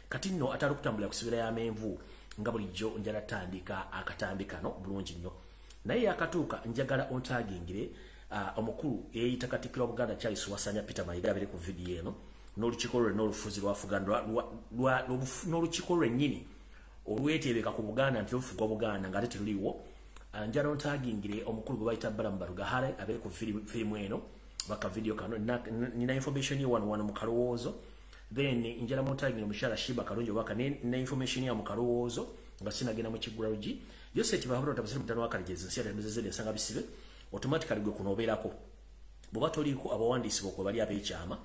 kati nno atali kutambula kusibira ya menvu nga bulijjo njala tandika akatambi kano bulungi nnyo naye akatuuka njagala ontagingire omukulu eyita Katikkiro wa Buganda Charles Wasanya Peter Mayiga abere ku video eno n'olukiiko lwe n'olufuzi lwafuganda n'olukiiko lwennyini olwetebeka ku Buganda nti lufuga Buganda ng'ate teruliwo njala ontagingire omukulu gwe bayita Balamu Barugahare abere ku firimu eno baka video kano nina information ye wano mu kalowoozo then njala montagingire omukyala Shiba Kalungi waka ne information ya mu kalowoozo nga sinagenda mu Ekigulalujji yose tibahoro tabasira mutano wakaligeze nsi yatemezeze ensanga bisibe automatically gwe kunoberako boba toliko abawandiisi bokwe bali abekyama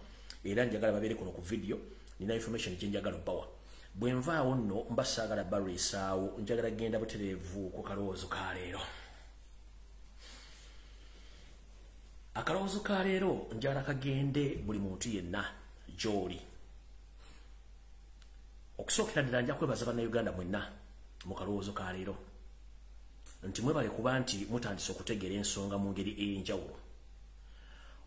era njagala babere kuno ku video nina information gyenjagala bawa bwenvaawo nno mbasaagala balwesaawo njagala genda butereevu ku kalowoozo ka leero akalowoozo ka leero njagala kagende buli muntu yenna gy'oli okusookera ddala nja kwebaza bannayuganda mwenna mu kalowoozo ka leero nti mwebale kuba nti mutandise okutegeera ensonga mu ngeri ey'enjawulo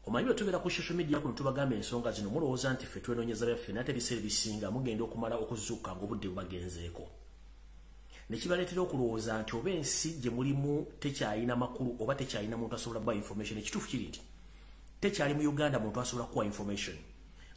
omanyi bwe tubeera ku social media kuno tubagamba ensonga zino mulowooza nti ffe twenoonyeza byaffe nate ebiseera ebisinga mugenda okumala okuzuuka ng'obudde bubagenzeeko ne kibaleetera okulowooza nti oba ensi gye mulimu tekyalina makulu oba tekyalina muntu asobola kuba information ekituufu kiri nti tekyali mu Uganda muntu asobola kuwa information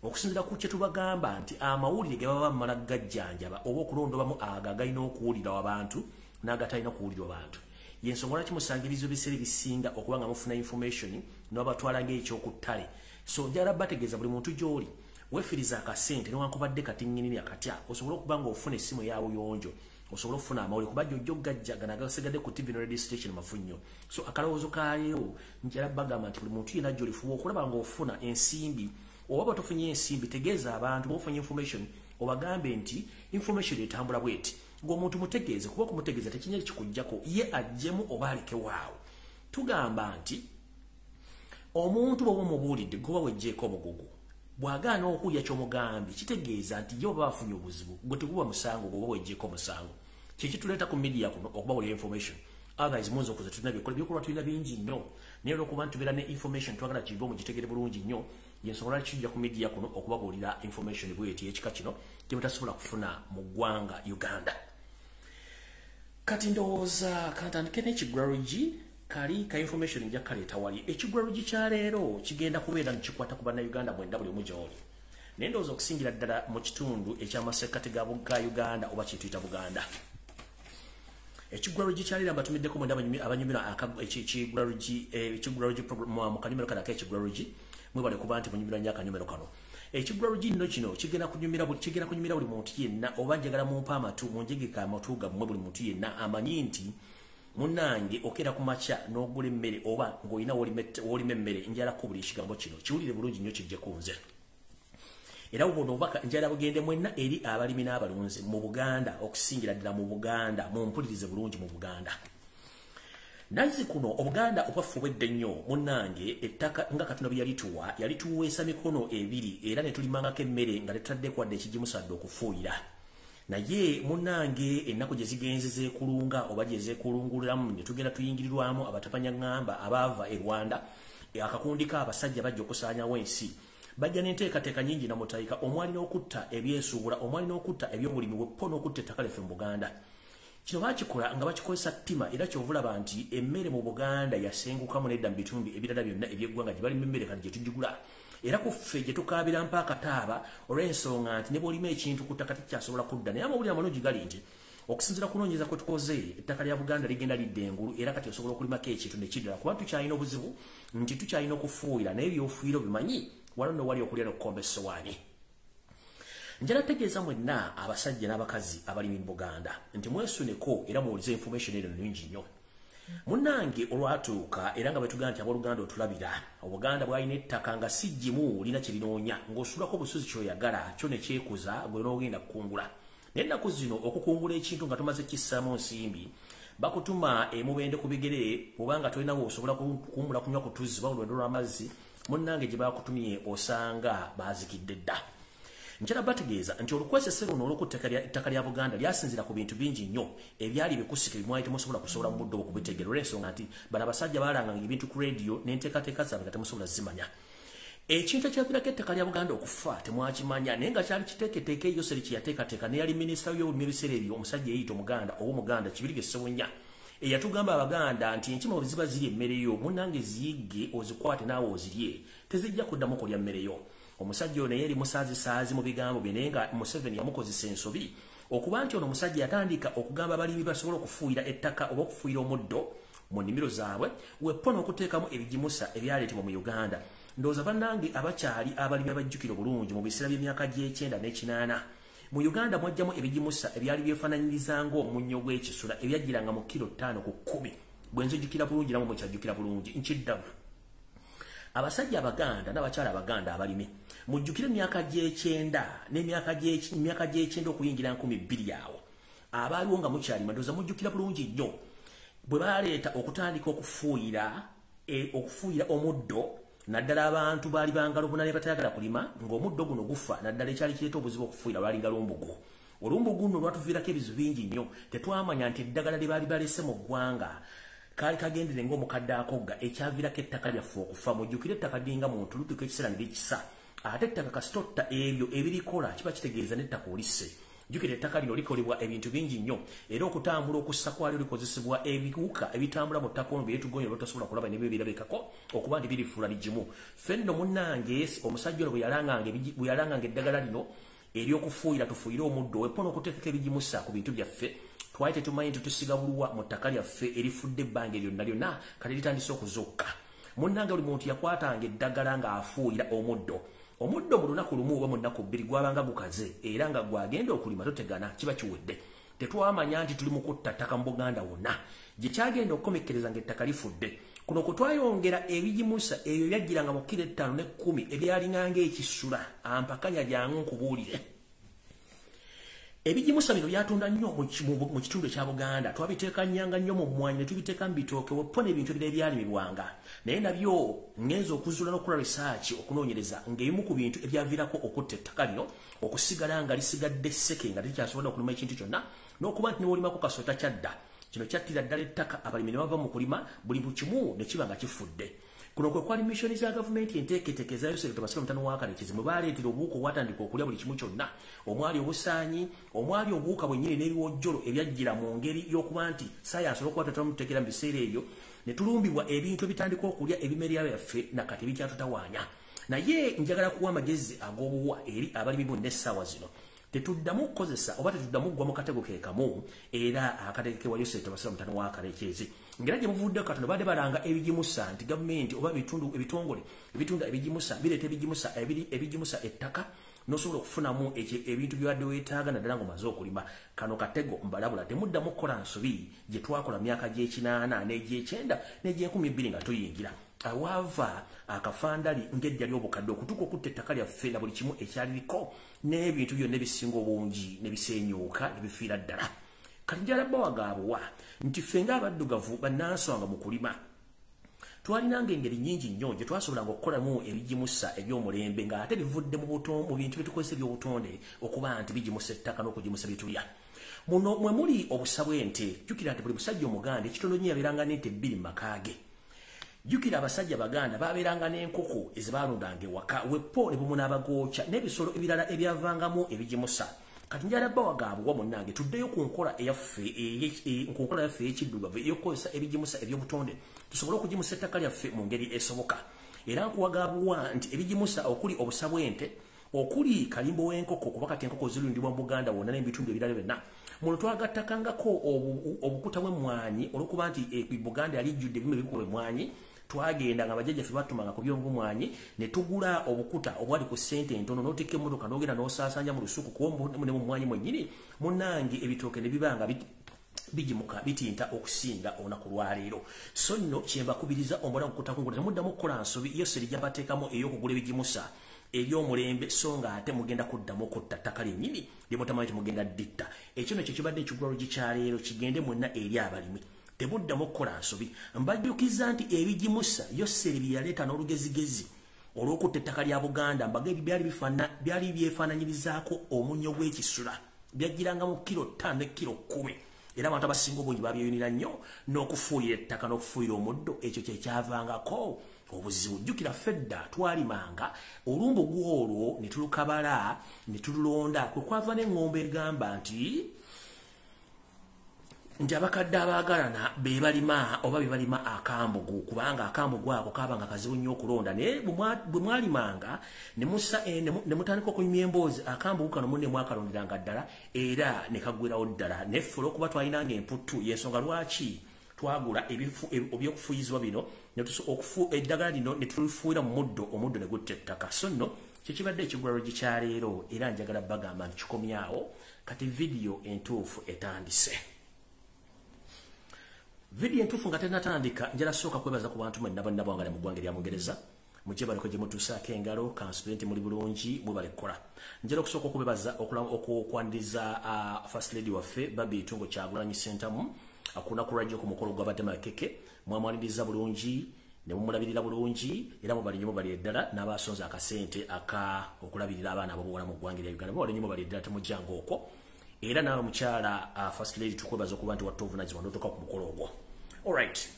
okusinziira ku kye tubagamba nti amawulire ge baba bamala gajjanjaba oba okulondobamu aga galina okuwulira abantu n'agatalina kuwulira abantu yensonga lwaki musangirizo biseera ebisinga okuba nga mufuna information n'abatwala ng'ekyokuttale so njala bategeeza buli muntu gy'oli weefiriza akasente newankubadde katiŋŋinini akatya osobola okuba ng'ofuna essimu eyabuyonjo osobola okufuna amawulire kuba jjojjo gajjagana agasigadde ku TV ne radio station mavunnyo so akalowoozo kaleero njala bagamba nti buli muntu yenna gy'olifuba okulaba ng'ofuna ensimbi oba batofunye ensimbi tegeeza abantu b'ofunye information obagambe nti information etambula bweti ng'omuntu mutegeeze kuba okumutegeeza tekinya kikujjako ye ajjemu oba alekewaawo tugamba nti omuntu bw'oba omubuulidde goba wejjeeko obugugu bw'agaana okuwulira ky'omugambye kitegeeza nti ye oba bafunye obuzibu gwe teguba musango goba wejjeeko omusango kyekituleeta ku media kuno okubawulira information otherwise muyinza okuza tulina byokulwa tulina bingi nnyo naye olwokuba ntubeera ne information twagala kibe mugitegere bulungi nnyo yensonga lwaki kijja ku media kuno okubabuulira information bweti ekika kino gye mutasobola kufuna mu ggwanga Uganda kati ndowooza kantandike n'Ekigulalujji kali ka information nja kaleeta wali Ekigulalujji kya leero kigenda kubeera nikikwata ku bannayuganda mwenda buli omu gy'oli naye ndowooza okusingira ddala mu kitundu ekyamasekkati ga Uganda oba kyetuyita Buganda Ekigulalujji kya leero mbatumiddeko mwenda abanyumira Ekigulalujji mu kanyumiro kano ak'Ekigulalujji mwebale kuba nti munyumira nnyo akanyumiro kano Ekigulalujji nno kino kigenda kunyumira buli muntu yenna oba njagala mumpa amatu munjegeka amatu gammwe buli muntu yenna amanyi nti munnange okera ku makya n'ogula emmere oba ng'olina w'olima emmere njalako buli ekigambo kino kiwulire bulungi nnyo kijje ku nze era buno obubaka njala bugende mwenna eri abalimi n'abalunzi mu Buganda okusingira ddala mu Buganda mumpulirize bulungi mu Buganda Nazi kuno Obuganda obwaffe obwedde nnyo munnange ettaka nga Katonda bye yalituweesa mikono ebiri era ne tulimangako emmere nga tetadde kwadde ekigimusadde okufuuyira naye munnange ennaku gye zigenze zeekulunga oba gye zeekulunguliramu ne tugenda tuyingirirwamu abatapanyagamba abaava e Rwanda akakundika abasajja bajja okusaanyawo ensi bajja n'enteekateeka nnyingi namutayika omwali n'okutta ebyesuubula omwali n'okutta ebyobulimi bweppo n'okutta ettaka lyaffe mu Buganda kino bakikola nga bakikozesa ttima era kyovulaba nti emmere mu Buganda yasengukamu nedda mu bitundu ebirala byonna eby'eggwanga gye balimu emmere kati gye tugigula era kuffe gye tukaabira mpaaka taaba olw'ensonga nti ne bw'olima ekintu ku ttaka tekyasobola kudda naye amawulire amalungi gali nti okusinziira kunoonyeza kwe tukoze ettaka lya Buganda ligenda lidda engulu era kati osobola okulimako ekintu ne kiddala kuba tukyalina obuzibu nti tukyalina okufuuyira naye ebyofuuyiro bimanyi wano nno wali okulya n'okukomba essowaani njala tegeeza mwenna abasajja n'abakazi abalimi mu Buganda nti mwesuneko era muwulize information eno nnyingi nnyo munnange olwatuuka era nga bwe tugamba nti abooluganda otulabira Obuganda bwalina ettaka nga si ggimu lina kye linoonya ng'osulako obusozi kyoyagala kyo ne kyekuza gwe n'ogenda kukungula naye ennaku zino okukungula ekintu nga tumaze kissaamu nsimbi bakutuma emubende ku bigere obanga tolinawo osobola kuwummula kunywa ku tuzzi oba olwendo lw'amazzi munnange gye bakutumye osanga baazikidde dda njala bategeeza nti olukwesese luno olw'oku ettaka lya Buganda lyasinzira ku bintu bingi nnyo ebyali bikusike bimwali temusobola kusobola mu budde okubitegera olw'ensonga nti bano abasajja baalanganga ebintu ku radio n'enteekateeka zaabwe nga temusobola zimanya Ekintu ekyavirako ettaka lya Buganda okufa temwakimanya naye nga kyali kiteeketeeke eyo seri kyeyateekateeka ne yali minisita w'ebiseera ebyo omusajja eyita Omuganda Ow'Omuganda Kibirige Ssebunnya eyatugamba Abaganda nti enkima bwe ziba ziri emmere yo munnange ziyigge ozikwate naawe ozirye tezijja kuddamu kulya mmere yo. Omusajja ono yeri musaazisaazi mu bigambo bye naye nga Museveni yamukozesa ensobi okuba nti ono omusajja yatandika okugamba abalimi basobola okufuuyira ettaka oba okufuuyira omuddo mu nnimiro zaabwe weppona okuteekamu ebigimusa ebyaleetebwa mu Uganda. Ndowooza bannange abakyali abalimi abajjukira obulungi mu biseera by'emyaka gy'ekyenda n'ekinaana mu Uganda mwajjamu ebigimusa ebyali byefaananyiriza ng'omunnyo gw'ekisula ebyajjiranga mu kilo 5 ku 10 bwe nzijjukira bulungi namwe mukyajjukira bulungi nkiddamu. Abasajja Abaganda n'abakyala Abaganda abalimi mujjukire emyaka gy'ekyenda n'emyaka gy'ekyenda okuyingira 2000 awo abaaliwo nga mukyalima ndowooza mujjukira bulungi nnyo bwe baleeta okutandika okufuuyira omuddo naddala abantu baali bangala obunane batayagala kulima ng'omuddo guno gufa naddala ekyali kireeta obuzibu okufuuyira lwalinga lumbugu. Olumbugu nno lwatuviirako ebizibu bingi nnyo tetwamanya nti eddagala lye baali balese mu ggwanga kaali kagendere ng'omukadde akogga ekyaviirako ettaka lyaffe okufa. Mujjukire ettaka linga muntu lutuuka ekiseera ne likisa ate ettaka kasitotta ebyo ebirikola kiba kitegeeza n'ettaka olisse. Jjukira ettaka lino likolebwa ebintu bingi nnyo era okutambula okussa kwalyo likozesebwa ebiwuka ebitambula mu ttaka ono byetugonya olwatasobola kulaba ne byo birabikako okuba nti birifuula ligimu. Fenno munnange omusajja ono bwe yalanganga eddagala lino ery'okufuuyira tufuuyire omuddo weppona okuteekako ebigimusa ku bintu byaffe twali tetumanyi nti tusiga buluwa mu ttaka lyaffe erifudde ebbanga lyonna lyonna kati litandise okuzokka. Munnange buli muntu yakwatanga eddagala ng'afuuyira omuddo. Omuddo mu lunaku lumu oba mu nnaku bbiri gwabanga gukaze era nga gwagenda okulima totegana kiba kiwedde. Tetwamanya nti tuli mu kutta ttaka mu Buganda wonna gye kyagenda okukomekkereza ng'ettaka lifudde. Kuno kwe twayongera ebigimusa ebyo byajjiranga mu kilo 5 ne 10 ebyalinganga ekisula ampakanya jangu nkubuulire. Ebigimusa bino byatunda nnyo mu kitundu ekya Buganda twabiteekanyanga nnyo mu mmwanyi ne tubiteeka mu bitooke weppona ebintu ebirala ebyalimibwanga naye nabyo ngenza okuzuula n'okukola research okunoonyereza ng'ebimu ku bintu ebyaviirako okutta ettaka lino okusigala nga lisigadde sseke nga tekyasobola okulima ekintu kyonna n'okuba nti newolimako kasota kyadda kino kyattira ddala ettaka abalimi ne bava mu kulima buli kimu ne kiba nga kifudde. Kuno kwe kwali missoni za gavumenti enteeketeeke za Yoseri Tobasira Mutano wa Karekezi mwe baleetera obuwuka obwatandika okulya buli kimu kyonna omwali obusaanyi omwali obuwuka bwennyini n'ebiwojjolo ebyajjira mu ngeri y'okuba nti sayansi olw'okuba tetulamuteekera mu biseera ebyo ne tulumbibwa ebintu ebitandika okulya ebimera byaffe nakati bikyatutawaanya. Naye njagala kuwa amagezi ag'obuwa eri abalimi bonna essaawa zino tetuddamu kukozesa oba tetuddamu kugwa mu katego ke kamu era akatego ke wa Yoseri Tobasira Mutano wa Karekezi ngera gye muvudde katono badde balanga ebigimusa nti gavumenti oba ebitongole ebitunda ebigimusa bireeta ebigimusa ettaka n'osobola okufunamu ebintu by'obadde weetaaga naddala ng'omaze okulima. Kano katego mbalabula temuddamu kukola nsobi gye twakola myaka gy'ekinaana n'egy'ekyenda n'egy'enkumi 2 nga tuyingira awaava akafandali ng'edda ly'obukadde okutuuka okutta ettaka lyaffe na buli kimu ekyaliriko n'ebintu byonna ebisinga obungi ne bisenyuuka ne bifiira ddala. Kati njala bawagaabuwa nti ffe ng'abaddugavu bannansonga mu kulima twalinanga engeri nnyingi nnyo gye twasobolanga okukolamu ebigimusa eby'omulembe ng'ate bivudde mu bintu bye tukozesa eby'obutonde okuba nti bigimusa ettaka n'okugimusa bye tulya. Muno mwe muli obusa bw'ente. Jjukira nti buli musajja Omuganda ekitono nnyo yabeeranga n'ente 2 mu maka ge. Jjukira abasajja Baganda baabeeranga n'enkoko ezibaalundanga ewaka weppo ne bumunaabagooca n'ebisolo ebirala ebyavangamu ebigimusa. Kati njala bawagaabuwa munnange tuddeyo ku nkola yaffe ey'ekiddugavu ey'okukozesa ebigimusa eby'obutonde tusobole okugimusa ettaka lyaffe mu ngeri esoboka. Era nkuwagaabuwa nti ebigimusa okuli obusa bw'ente okuli kalimbo w'enkoko kuba kati enkoko zirundibwa mu Buganda wonna n'ebitundu ebirala byonna. Muno twagattakangako obukuta bw'emmwanyi olw'okuba nti Buganda yali ijjudde ebimu ebikuba emmwanyi twagenda nga bajjajjaffe batumanga ku by'omumwanyi ne tugula obukuta obwali ku ssente entono n'otikka emmotoka n'ogenda n'osaasanya mu lusuku kuba ne mu mmwanyi mwennyini munnange ebitooke ne biba nga bigimuka bitinta okusinga olunaku lwaleero. So nno kyembakubiriza omuwala okutakungula temuddamu okukola nsobi Yoseri gy'abateekamu ey'okugula ebigimusa eby'omulembe so nga ate mugenda kuddamu okutta ttaka lyennyini lye mutamanyi timugenda dditta. Ekyo nno kye kibadde Ekigulalujji kya leero kigende mwenna eri abalimi. Temuddamu okukola nsobi. Mbajjukiza nti ebigimusa Yoseri bye yaleeta n'olugezigezi olw'okutta ettaka lya Buganda mbaga byali byefaananyirizaako omunnyo gw'ekisula byajjiranga mu kilo 5 ne kilo 10 era abantu abasinga obungi babyeyunira nnyo n'okufuuyira ettaka n'okufuuyira omuddo ekyo kye kyavangako obuzibu jukira fedda twalimanga olumbo gwolwo ne tulukabala ne tululonda kwe kwava n'engombe egamba nti abakadde abaagalana be balima oba be balima akambugu kubanga akambugu ako kabanga kazibu nnyo okulonda naye bwe mwalimanga ne mutandika okunyumya emboozi akambugu kano munne mwakalonderanga ddala era ne kaggwerawo ddala neffe olw'okuba twalinanga emputtu y'ensonga lwaki twagula ebyokufuyizibwa bino eddagala lino ne tulifuuyira mu omuddo ne gutta ettaka so nno kyekibadde ekigulalogi kya leero era njagala bagamba nti kikomyawo kati vidiyo entuufu etandise. Video entuufu nga tennatandika njala sooka kwebaza ku bantu mwenna bonna bwangala mu ggwanga erya Mungereza mujje baleko gye mutuusaako engalo kansipulenti muli bulungi mwebale kukola njala okusooka okubebaza okwaniriza first lady waffe Babi Itungo Kyagulanyi Ssentamu akunaku lwajjo ku mukolo gw'abadde makeke mwamwaniriza bulungi ne mumulabirira bulungi era mubali nnyo mubali eddala n'abasonza akasente okulabirira abaana ab'obuwala mu ggwanga erya Uganda mubali nnyo mubali eddala temujjanga okwo era naawe mukyala first lady tukwebaza okuba nti watta obuvunaanyizibwa n'otuuka ku mukolo ogwo. Alright,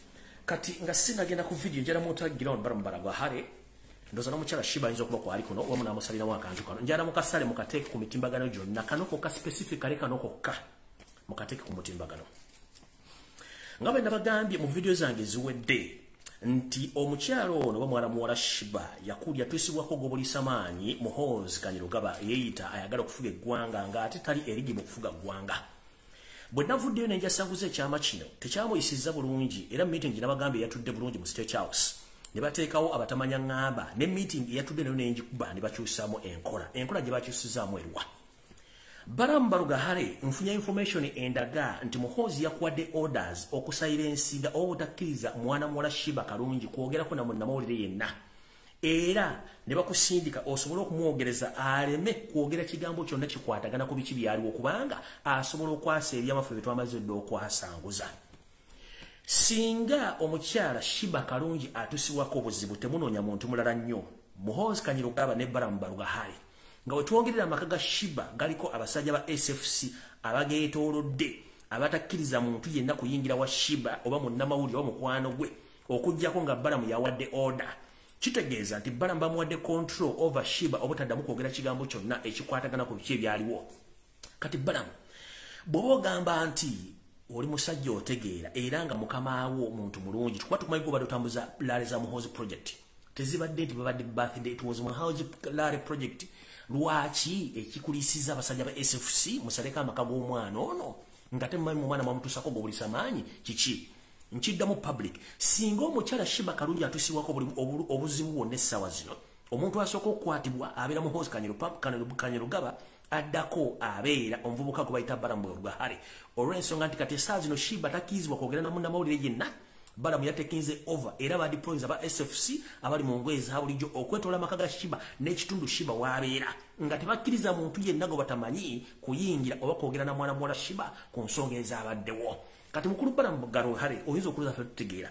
kati nga sinagenda ku video njala mutagira on barambara gwa hare ndoza no mukyala Shiba ayinza okuba kwali kuno wamu n'amusaliramu akantu kano njala mukasale mukateeke ku mitimbagano gyonna kanoko ka specific kale kanoko ka mukateeke ku mutimbagano nga bwe nabagambye mu video zange ziwedde nti omukyala ono bamwala muwala Shiba yatuusibwako gobulisa maanyi muhoozi Kanyirugaba yeeyita ayagala okufuga eggwanga ng'ate tali erigimu okufuga ggwanga. Bwe navuddeyo ne njasanguza ekyama kino tekyamuyisizza bulungi era meeting nabagambye yatudde bulungi mu State House ne bateekawo abatamanya ngamba ne meeting yatudde nayo n'enjikuba ne bakyusaamu enkola gye bakyusizaamu erwa. Baramu Barugahare nfunya information endaga nti muhoozi yakuwadde orders okusilensinga obutakkiriza mwana muwala Shiba kalungi kwogerako na munnamawulire yenna era ne bakusindika osobola okumwogereza aleme kwogera kigambo kyonna kikwatagana ku biki byaliwo kubanga asobola okwasa ebyamafu bye twamaze dde okwasanguza. Singa omukyala Shiba kalungi atusibwako obuzibu temunoonya muntu mulala nnyo muhoozi Kanyirugaba ne Baramu Barugahare nga wetwongerera amaka ga Shiba galiko abasajja ba SFC abageetoolodde abatakkiriza muntu yenna kuyingira wa Shiba oba munnamawulire oba mukwano gwe okuggyako nga Baramu yawadde order. Kitegeeza nti Baramu bamuwadde control over Shiba obutaddamu kwogera kigambo kyonna ekikwatagana ku biki ebyaliwo. Kati Baramu bw'oba ogamba nti oli musajja otegeera era nga mukamaawo muntu mulungi tukuba tukumanyi kuba tutambuza laale za muhoozi project tezibadde nti babadde birthday it was muhoozi laale project. Lwaki ekikulisiza abasajja ba SFC musaleka amaka g'omwana ono nga temumanyi mu mwana mwamutuusako gobulisa maanyi kiki nkiddamu public singa omukyala Shiba kalungi atusibwako obuzibu bwonna essaawa zino omuntu asooka okukwatibwa abeera muhoozi Kanyirugaba addako abeera omuvubuka gwe bayita Baramu Barugahare olw'ensonga nti kati essaawa zino Shiba takkirizibwa kwogera na munnamawulire yenna. Baramu yatekinze over era ba deploys aba SFC abali mu ngoye za bulijjo okwetoola amaka ga Shiba n'ekitundu Shiba w'abeera nga tebakkiriza muntu yenna gwe batamanyi kuyingira oba kwogera na mwana muwala Shiba ku nsonga ezabaddewo. Kati mukulu Baramu Barugahare oyinza okuluza ffe tutegeera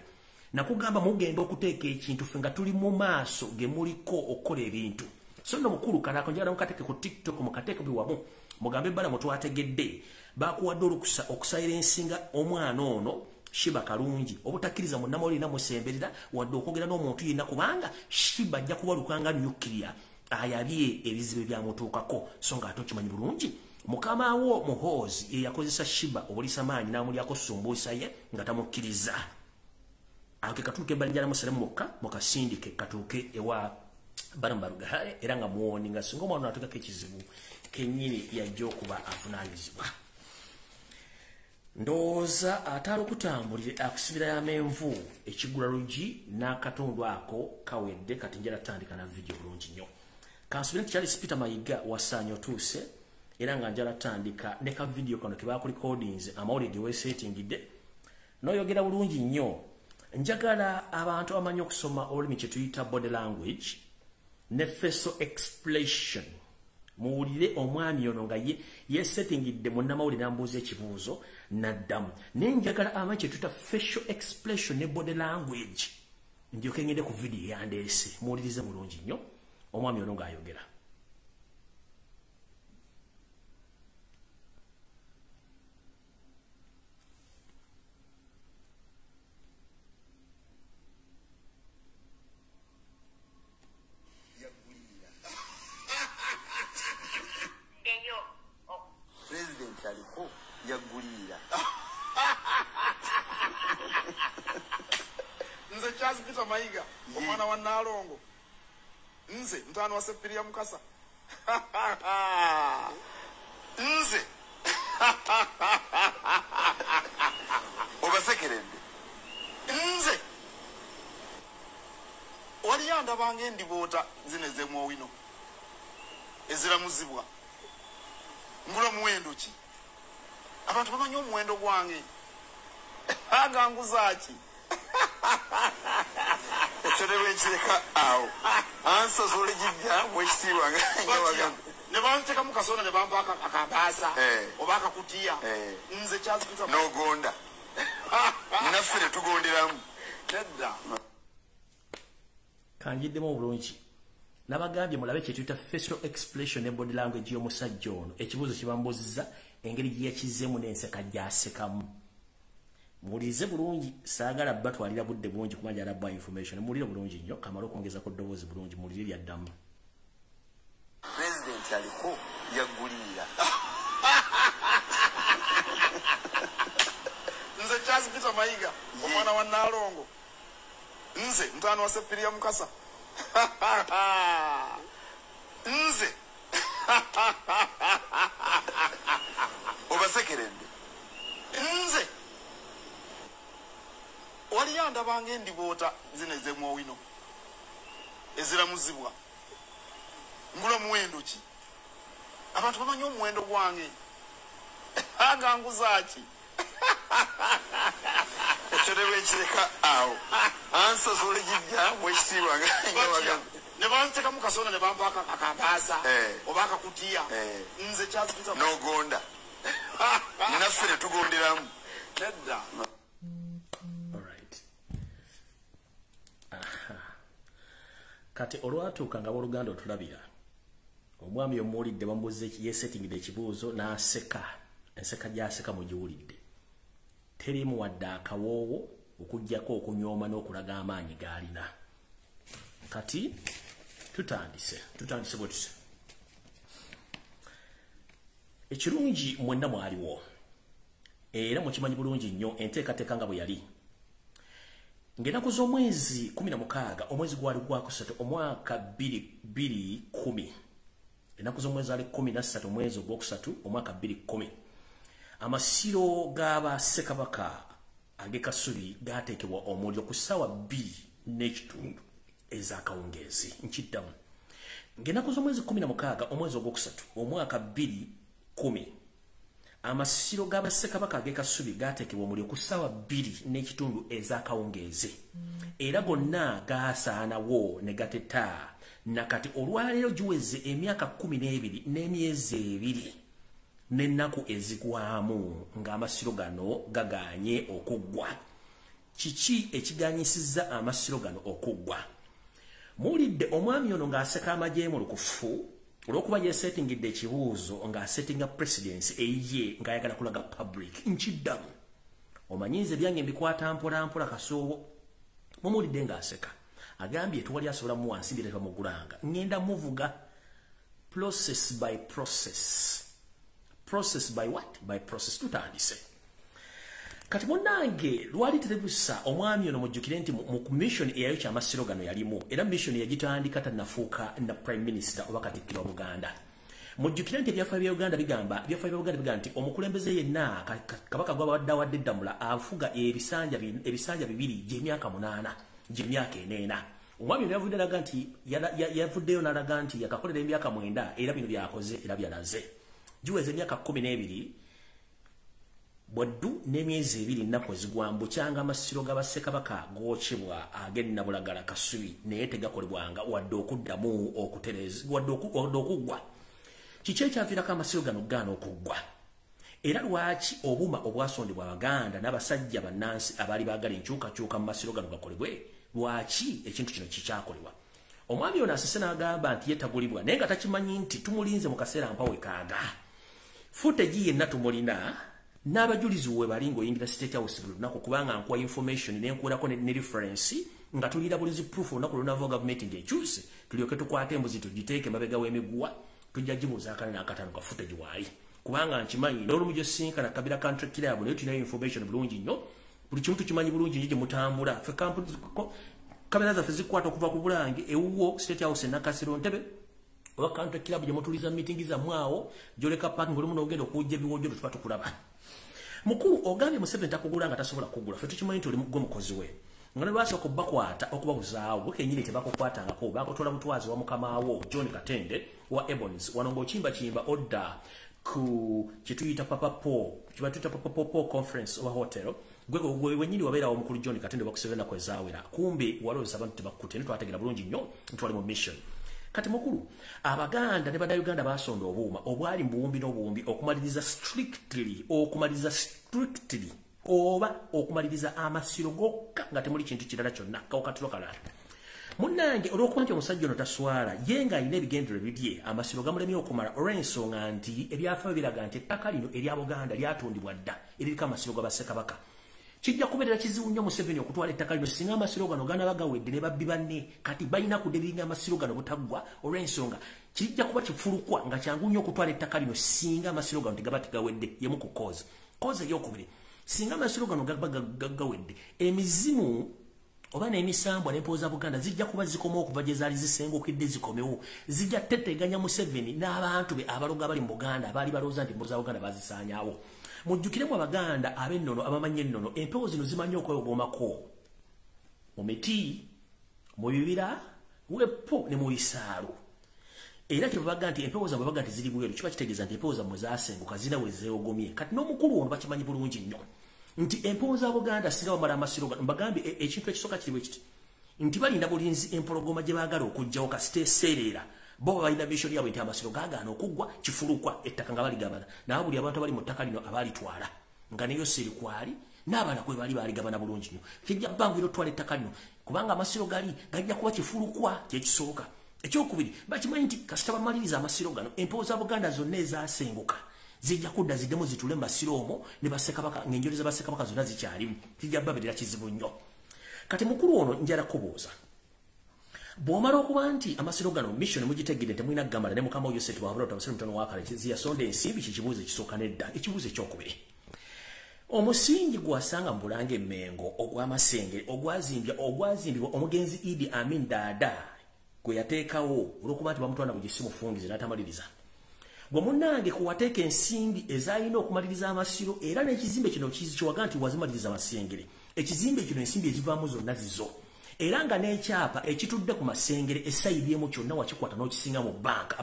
nakugamba mugenda okuteeka ekintu ffe nga tuli mu maaso ge muliko okukola ebintu so nno mukulu kanako njagala mukateeke ku TikTok mukateeke biwamu mugambe Baramu twategedde bakuwadde olukusa okusilensinga omwana ono Shiba kalungi obutakkiriza munnamawulire namusemberera wadde okwogera n'omuntu yenna kubanga Shiba ajja kubalukanga nuclear ayabye ebizibu byamutuukako so nga ate okimanyi bulungi mukamaawo muhoozi eyakozesa Shiba obulisa maanyi n'amulyako sumbuusa ye nga tamukkiriza ake katuuke ebbali musalemu mukka mukasindike katuuke ewa Baramu Barugahare era nga muwoni nga singa omwana ateekako ekizibu kennyini yajja okuba avunaanyizibwa. Ndowooza atali okutambulira akusibira y'amenvu Ekigulalujji n'akatundu ako kawedde kati njala tandika na video bulungi nnyo. Kansubire nti Charles Peter Mayiga wasaanya otuuse era nga njala tandika ne ka video kano ke baku recordings amawulire ge weesettingidde n'oyogera bulungi nnyo. Njagala abantu amanyi okusoma olulimi kye tuyita body language ne facial expression muwulire omwami ono nga yeesettingidde munnamawulire n'ambuuza ekibuuzo naddamu naye njagala amanyi kye tuyita facial expression ne body language ndyoke ngende ku video yandeese muwulirize bulungi nnyo omwami ono ng'ayogera. omwana wa Nalongo nze mtaano wa Sepiria Mukasa nze obasekerende nze wali yanda bange ndiboota zine zemu Owino eziramuzibwa ngula muwendo ki abantu bamanyi omuwendo gwange anga nguzaaki ekyolebwa ekireka awo ansosola gijja mwekitiibwa ne bantekamu kasonda ne bampa akabaasa oba akakutiya nze kyazikuta n'ogonda naffe ne tugonderamu nedda kanjiddemu obulungi nabagambye mulabe kyetuyita facial expression ne body language y'omusajja ono ekibuuzo kibambuzizza engeri gye yakizeemu n'enseka gy'asekamu mulize bulungi saagala batwalira budde bulungi kumanja alabba information mulire bulungi nnyo kamala okwongeza ku ddoboozi bulungi mulire lyaddamu president aliko yaggulira nze Charles Peter Mayiga omwana wa Nalongo nze mtaano wa Sepiria Mukasa nze obasekerende nze wali yanda bange ndiboota zine zemu Owino eziramuzibwa ngula muwendo ki abantu bamanyi omuwendo gwange anga nguzaaki ekyolebwa ekireka awo ansosola gijja mwekitiibwa ne bantekamu kasonda ne bampa akabaasa oba akakutiya nze kyazikuta n'ogonda naffe ne tugonderamu nedda. Kati olwatuuka nga abooluganda otulabira omwami omuwulidde bamubuuza yeesettingidde ekibuuzo n'aseka enseka gy'aseka mugiwulidde teriimu wadde akawoowo okuggyako okunyooma n'okulaga amaanyi g'alina. Kati tutandise bwe tusa ekirungi mwenna mwaliwo era mukimanyi bulungi nnyo enteekateeka nga bwe yali ng'ennaku z'omwezi 16 omwezi gwali gwakusatu omwaka 2010 ennaku z'omwezi ali 13 omwezi ogwokusatu omwaka 2010 amasiro g'abassekabaka ag'e Kasubi gaateekebwa omuliro ku ssaawa 2:30 ez'akawungeezi nkiddamu ng'ennaku z'omwezi 16 omwezi ogwokusatu omwaka 2010 amasiro g'abassekabaka ag'e Kasubi gaateekebwa omuliro ku ssaawa 2:30 ez'akawungeezi era gonna gaasaanawo ne gateta nakati olwaleero giweze emyaka 12 n'emyezi 2 n'ennaku ezigwamu ng'amasiro gano gagaanye okuggwa. Kiki ekiganyisizza amasiro gano okuggwa? Muwulidde omwami ono ng'aseka amagye mu lukufu olw'okuba yeesettingidde ekibuuzo ng'asettinga presidency eyiye ng'ayagala kulaga public nkiddamu omanyiize byange mbikwata mpolampola kasoobo. Mumuwulidde ng'aseka agambye tewali asobola mu wansi mbireeta mu ggulanga ngenda muvuga process by process. Process by what? By process. Tutandise. Kati munnange lwali terebusa omwami ono mujjukire nti mu mission eyayo ky'amasiro gano yalimu era mission yagitandika tannafuuka na prime minister oba katikkiro wa Buganda. Mujjukire nti ebyafaayo bya Uganda bigamba nti omukulembeze yenna kabaka gw'abadde awadde eddamula afuga ebisanja bibiri gy'emyaka 8 gy'emyaka 4. Omwami ono yavudde alaga nti yavuddeyo n'alaga nti yakakolera emyaka 9 era bino byakoze era byalaze. Giweze emyaka 12 bwaddu n'emyezi 2 ennaku ezigwambu kyanga amasiro g'abassekabaka gookyebwa ag'e Bulagala Kasubi naye tegakolebwanga wadde okuddamu okutereza wadde okuggwa. Kiki ekyaviirako amasiro gano gaana okuggwa? Era lwaki obuuma obwasondebwa Abaganda n'abasajja bannansi abaali baagala enkyukakyuka mu masiro gano gakolebwe? Lwaki ekintu kino kikyakolebwa? Omwami ono asise n'agamba nti yetagulibwa naye nga takimanyi nti tumulinze mu kaseera mpawe kaaga. Footage yenna tumulina n'abajulizi we bali ng'oyingira State House buli lunaku kubanga nkuwa information n'enkuulako ne reference nga tulira bulizi proof olunaku lunava government ng'ekyuse tulyoke tukwate embuzi tugiteeke mabega w'emiguwa tujja gibuuza akana n'akataano ka footage waali kubanga nkimanyi n'olumu gy'osinkana Kabira Country Club naye tulina information bulungi nnyo buli kimu tukimanyi bulungi nnyo gye mutambula ffe kamera zaffe zikwata okuva ku Bulange ewuwo State House Nakasero Ntebe oba country club gye mutuliza meeting za mwawo gyoleka parking oli muno ogenda okujja biwojjo tuba tukulaba mukulu ogambye Museveni takugula nga tasobola kugula ffe tukimanyi nti oli mukozi we nga ne lwasooka okubakwata okubabuzaawo bwe kennyini tebakukwatangako bakutwala mutwazi wa mukamaawo John Katende wa Ebons wano ng'ochimba odda ku kituyita Papa conference oba hotel gwe wenyini wabeera omukulu John Katende bakusebena kwezaawera kumbe waloweza abantu tebakutte twategera bulungi nnyo ntwali mu mission kati mukulu abaganda ne bannayuganda basonda obuuma obwali mbuwumbi n'obuwumbi okumaliriza strictly oba okumaliriza amasiro gokka nga temuli kintu kirala kyonna kawakatiro kalala munnange olw'okuba nti omusajja ono taswala ye ng'alina ebigendero bibye amasiro gamulemye okumala olw'ensonga nti ebyafaayo biraga nti ettaka lino erya Buganda lyatundibwa dda eririko amasiro g'Abassekabaka kijja kubeerera kizibu nnyo Museveni okutwala ettaka lino singa amasiro gano ganaba gawedde ne babbi banne kati balina kudebiringa amasiro gano butaggwa olw'ensonga kijja kuba kifulukwa nga kyangu nnyo okutwala ettaka lino singa amasiro gano tegaba tegawedde yemu ku koza ey'okubiri singa amasiro gano gaba gawedde emizimu oba n'emisambwa n'empooza Buganda zijja kuba zikomawo okuva gye zaali zisengukidde zikomewo zijja teteganya Museveni n'abantu be abaloga bali mu Buganda abaali balowooza nti empooza Buganda bazisaanyaawo mujjukiremu Abaganda ab'ennono abamanyi ennono empewo zino zimanyi okweyogomako mu miti mu bibira wepo ne mu bisaalu era tebabaga nti empewo zaabwe baga nti ziri bweru kiba kitegeeza nti empewo zammwe zaasenguka zina we zeeyogomye kati n'omukulu ono bakimanyi bulungi nnyo nti empewo za Buganda singa bamala amasiro mbagambye ekintu ekisooka kiri bwe kiti nti balinda bulinzi empologoma gye baagala okuggyawo kasita eseerera bo balina mission yabwe nti amasiro gaagaana okuggwa kifulukwa ettaka nga baligabana naye buli abantu abali mu ttaka lino abalitwala nga neyo siri kwali n'abaana kwe baligabana bulungi nnyo kijja bbangu erotwala ettaka lino kubanga amasiro gajja kuba kifulukwa kyekisooka ekyokubiri bakimanyi nti kasita bamaliriza amasiro gano empewo za Buganda zonna ezaasenguka zijja kudda ziddemu zitule mu masiro omwo ne Bassekabaka ng'enjoli za Bassekabaka zonna zikyalimu kijja babeerera kizibu nnyo kati mukulu ono njala kubuuza bw'omala okuba nti amasiro gano mission mugitegedde temulina kugambala ne mukama oyo sente bwabula otabasire mutono wakale ziyasonda ensimbi kikibuuzo ekisooka nedda ekibuuzo ekyokubiri omusingi gwasanga mu Bulange Emmengo ogw'amasengere ogwazimbibwa omugenzi Idi Amin Dada gwe yateekawo olw'okuba nti bamutwala ku gisimu fungize n'atamaliriza gwe munnange kuwateeka ensimbi ezaalina okumaliriza amasiro era n'ekizimbe kino kiwaga nti wazimaliriza amasengere ekizimbe kino ensimbi ezivaamu zonna zizo era nga n'ekyapa ekitudde ku masengere esayibyemu kyonna wakikwata n'okisinga mu banka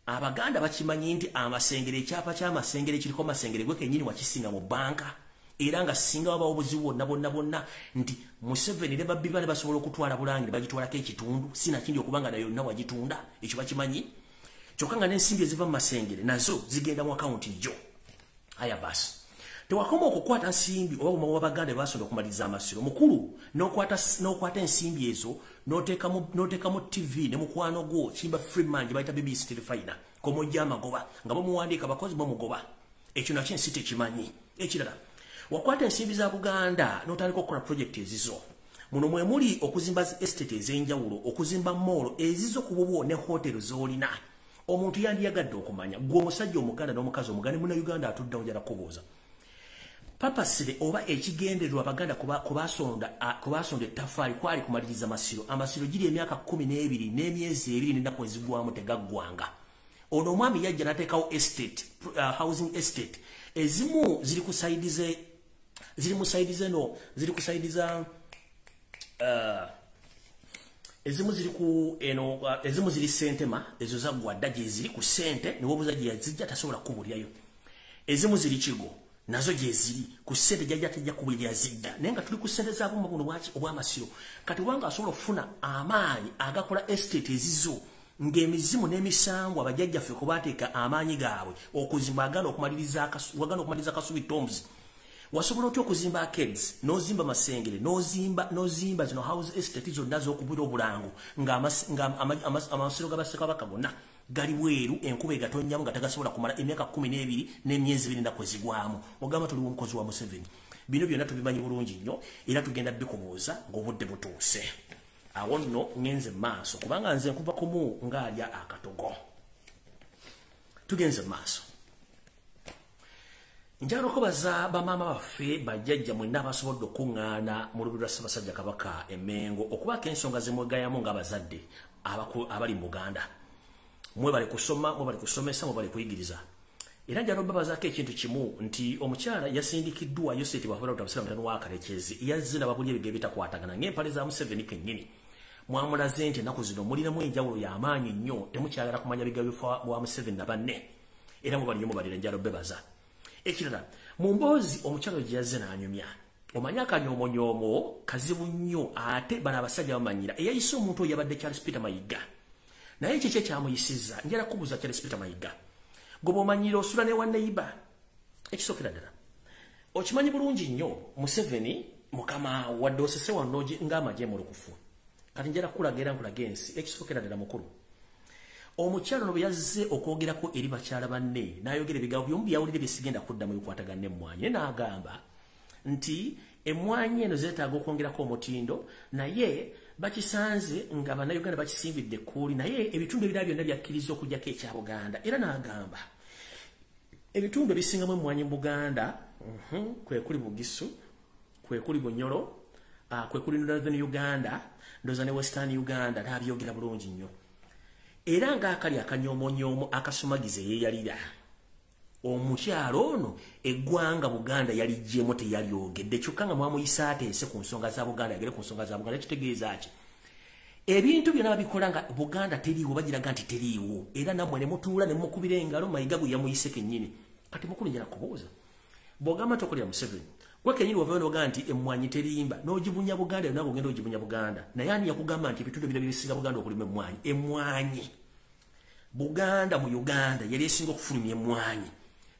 Abaganda bakimanyi nti amasengere ekyapa ky'amasengere kiriko masengere gwe kennyini wakisinga mu banka era nga singa wabawo obuzibu bonna nti Museveni ne babbi bane basobola okutwala Bulange bagitwalako ekitundu sinakindi okubanga nayo yonna wagitunda ekyo bakimanyi kyokka nga n'ensimbi eziva mu masengere nazo zigenda mu akawunti jo aya basi tewakoma okukwata nsimbi oba bumama w'Abaganda basonda okumaliriza amasiro mukulu n'okwata ensimbi ezo n'oteekamu TV ne mukwano gwo kimba Freeman gye bayita BBC Telefina komojja amagoba nga bamuwandiika abakozi bamugoba ekyo nakyo ensi tekimanyi ekirala wakwata ensimbi za Buganda n'otandika okukola project ezizo muno mwe muli okuzimba estate ez'enjawulo okuzimba mall ezizo ku bubwo ne hotel z'olina omuntu yandiyagadde okumanya gwe omusajja omuganda n'omukazi omuganda muna Uganda atuddawo njala kubuuza papasire oba ekigendererwa Abaganda kubasonda ettaffaali kwali kumaliriza amasiro giri emyaka 12 n'emyezi 2 n'ennaku ezigwamu tegaggwanga ono omwami yajja n'ateekawo estate housing estate ezimu ziri ezimu ziri sentema ezo zaggwadda gye ziri ku sente niwo obuuza gye yazijja tasobola kubulyayo ezimu ziri kigo nazo gye ziri ku sente jajja tejja kubulya yazijja naye nga tuli ku sente z'abumma buno obw'amasiro kati wanga asobola okufuna amaanyi agakola estate ezizo ng'emizimu n'emisango abajjajjaffe ku baateeka amaanyi gaabwe okuzimba wagana okumaliriza Kasubi Tombs wasobola otya okuzimba arcades n'ozimba masengere n'ozimba zino house estate zonna z'okubira obulango ng'amasiro g'Abassekabaka gonna gali bweru enkuba egatonnyamu nga tagasobola kumala emyaka 12 n'emyezi 2 ennaku ezigwamu ogamba tuli omukozi wa Museveni bino byonna tubimanyi bulungi nnyo era tugenda bikubuuza ng'obudde butuuse awo nno ngenze maaso kubanga nze nkuva kumu ng'alya akatogo tugenze maaso Njalo kubaza bamama baffe bajjajja mwenna abasobodde okuŋŋaana mu lubiri lwa Ssaabasajja Kabaka e Mengo okubaka ensonga ze mwegayamu ng'abazadde abali mu Buganda. Mwe bali kusoma, mwe bali kusomesa, mwe bali kuyigiriza. Era njalo babazaako ekintu kimu nti omukyala yasindikiddwa Yoseti Bwafula Otabusira mutano wa Kalekezi yazze n'ababulya ebigere bitakwatagana ng'empale za Museveni kennyini. Mwamulaze nti ennaku zino muliramu enjawulo y'amaanyi nnyo temukyagala kumanya bigabo bifa wa Museveni na banne. Era mwe bali nnyo mubalira njalo bebaza. Ekirala mu mboozi omukyalo gye yazze n'anyumya omanya akanyoomonyoomo kazibu nnyo ate bano abasajja bamanyira eyayise omuntu oyo yabadde Charles Peter Mayiga naye kiki ekyamuyisizza njala kubuuza Charles Peter Mayiga gwe bw'omanyira osula ne wa neighbor ekisookera ddala okimanyi bulungi nnyo Museveni mukama wadde osese wano ng'amagye mulukufu kati njala kulaga era nkulaga ensi ekisookera ddala mukulu omukyalo no yazze okwogerako eri bakyala banne n'ayogera ebigambo byombi byawulire byesigenda kuddamu bikwatagana emmwanyi n'agamba nti emmwanyi eno zeetaaga okwongerako omutindo naye bakisanze nga bannayuganda bakisimbidde ekkuuli naye ebitundu ebirala byonna byakkiriza okugyako ekya Buganda era n'agamba ebitundu ebisingamu emmwanyi mu Buganda kwe kuli Bugisu kwe kuli Bunyoro kwe kuli Northern Uganda ndoza ne Western Uganda n'abyogera bulungi nnyo. Era ng'akali akanyoomonyomo akasumagize yeeyalira omukyalo ono eggwanga Buganda yalijjemu teyalyogedde kyokka nga mwamuyisa ateese ku nsonga za Buganda yagere ku nsonga za Buganda kitegeeza ki ebintu byonna babikola nga Buganda teriiwo bagiraga nti teriiwo era nammwe ne mutuula ne mukubira engalo Mayiga gwe yamuyise kennyini kati mukulu njala kubuuza bw'ogamba tokolera Museveni gwe kennyini wava n'ogaa nti emmwanyi terimba n'ogibunya Buganda yonna ng'ogenda ogibunya Buganda naye ani yakugamba nti ebitundu ebirala bisinga Buganda okulima emmwanyi Buganda mu Uganda yali esinga okufulumya emmwanyi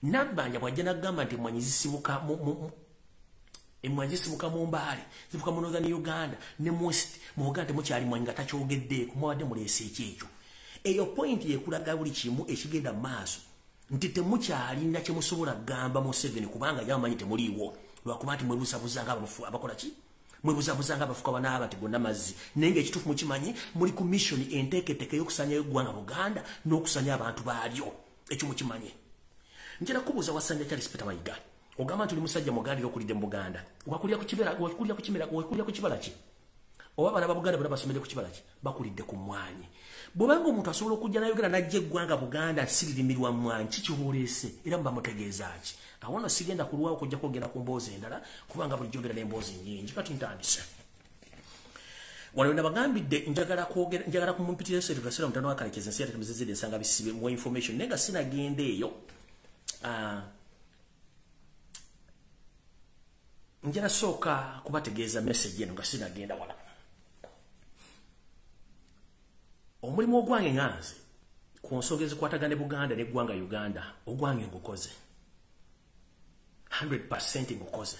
Nabbanja bw'ajja n'agamba nti emmwanyi zisibuka mu Mbale zibuka mu Northern Uganda ne West mu Uganda temukyali mmwanyi nga takyogeddeeko muwadde muleese ekyekyo eyo point yekulaga buli kimu ekigenda mu maaso nti temukyalina kye musobola kugamba Museveni kubanga yamanyi temuliiwo lwakuba nti mwebuzabuzanga abafu abakola ki mwebuzabuzanga abafuka banaaba nti gonna mazzi naye ng'ekituufu mukimanyi muli ku mission enteeketeeke y'okusanyayo eggwanga Buganda n'okusanya abantu baalyo ekyo mukimanyi njala kubuuza wasanja Charles Peter Mayiga ogamba nti oli musajja mugandira okulidde mu Buganda wakulya ku kibala ki oba abaana ba Buganda bonna basomere ku kibala ki bakulidde ku mmwanyi bw'obanga omuntu asobola okujja n'ayogera n'ajja eggwanga Buganda siririmirwa mmwanyi kikibuleese era mubamutegeeza ki awono sigenda kulwawo okujja kwogera ku mboozi endala kubanga bulijjo ogera n'emboozi nnyingi kati ntandise wano nabagambidde njagala kumumpitira Yoseti Bwafula mutano wa Kalekezi ensi yatetemezezedde ensanga bisibe mu information naye nga sinagenda eyo njala sooka kubategeeza message eno nga sinagenda wala omulimu ogwange nganze ku nsonga ezikwatagana Buganda n'eggwanga Uganda ogwange ngukoze 100% ngukoze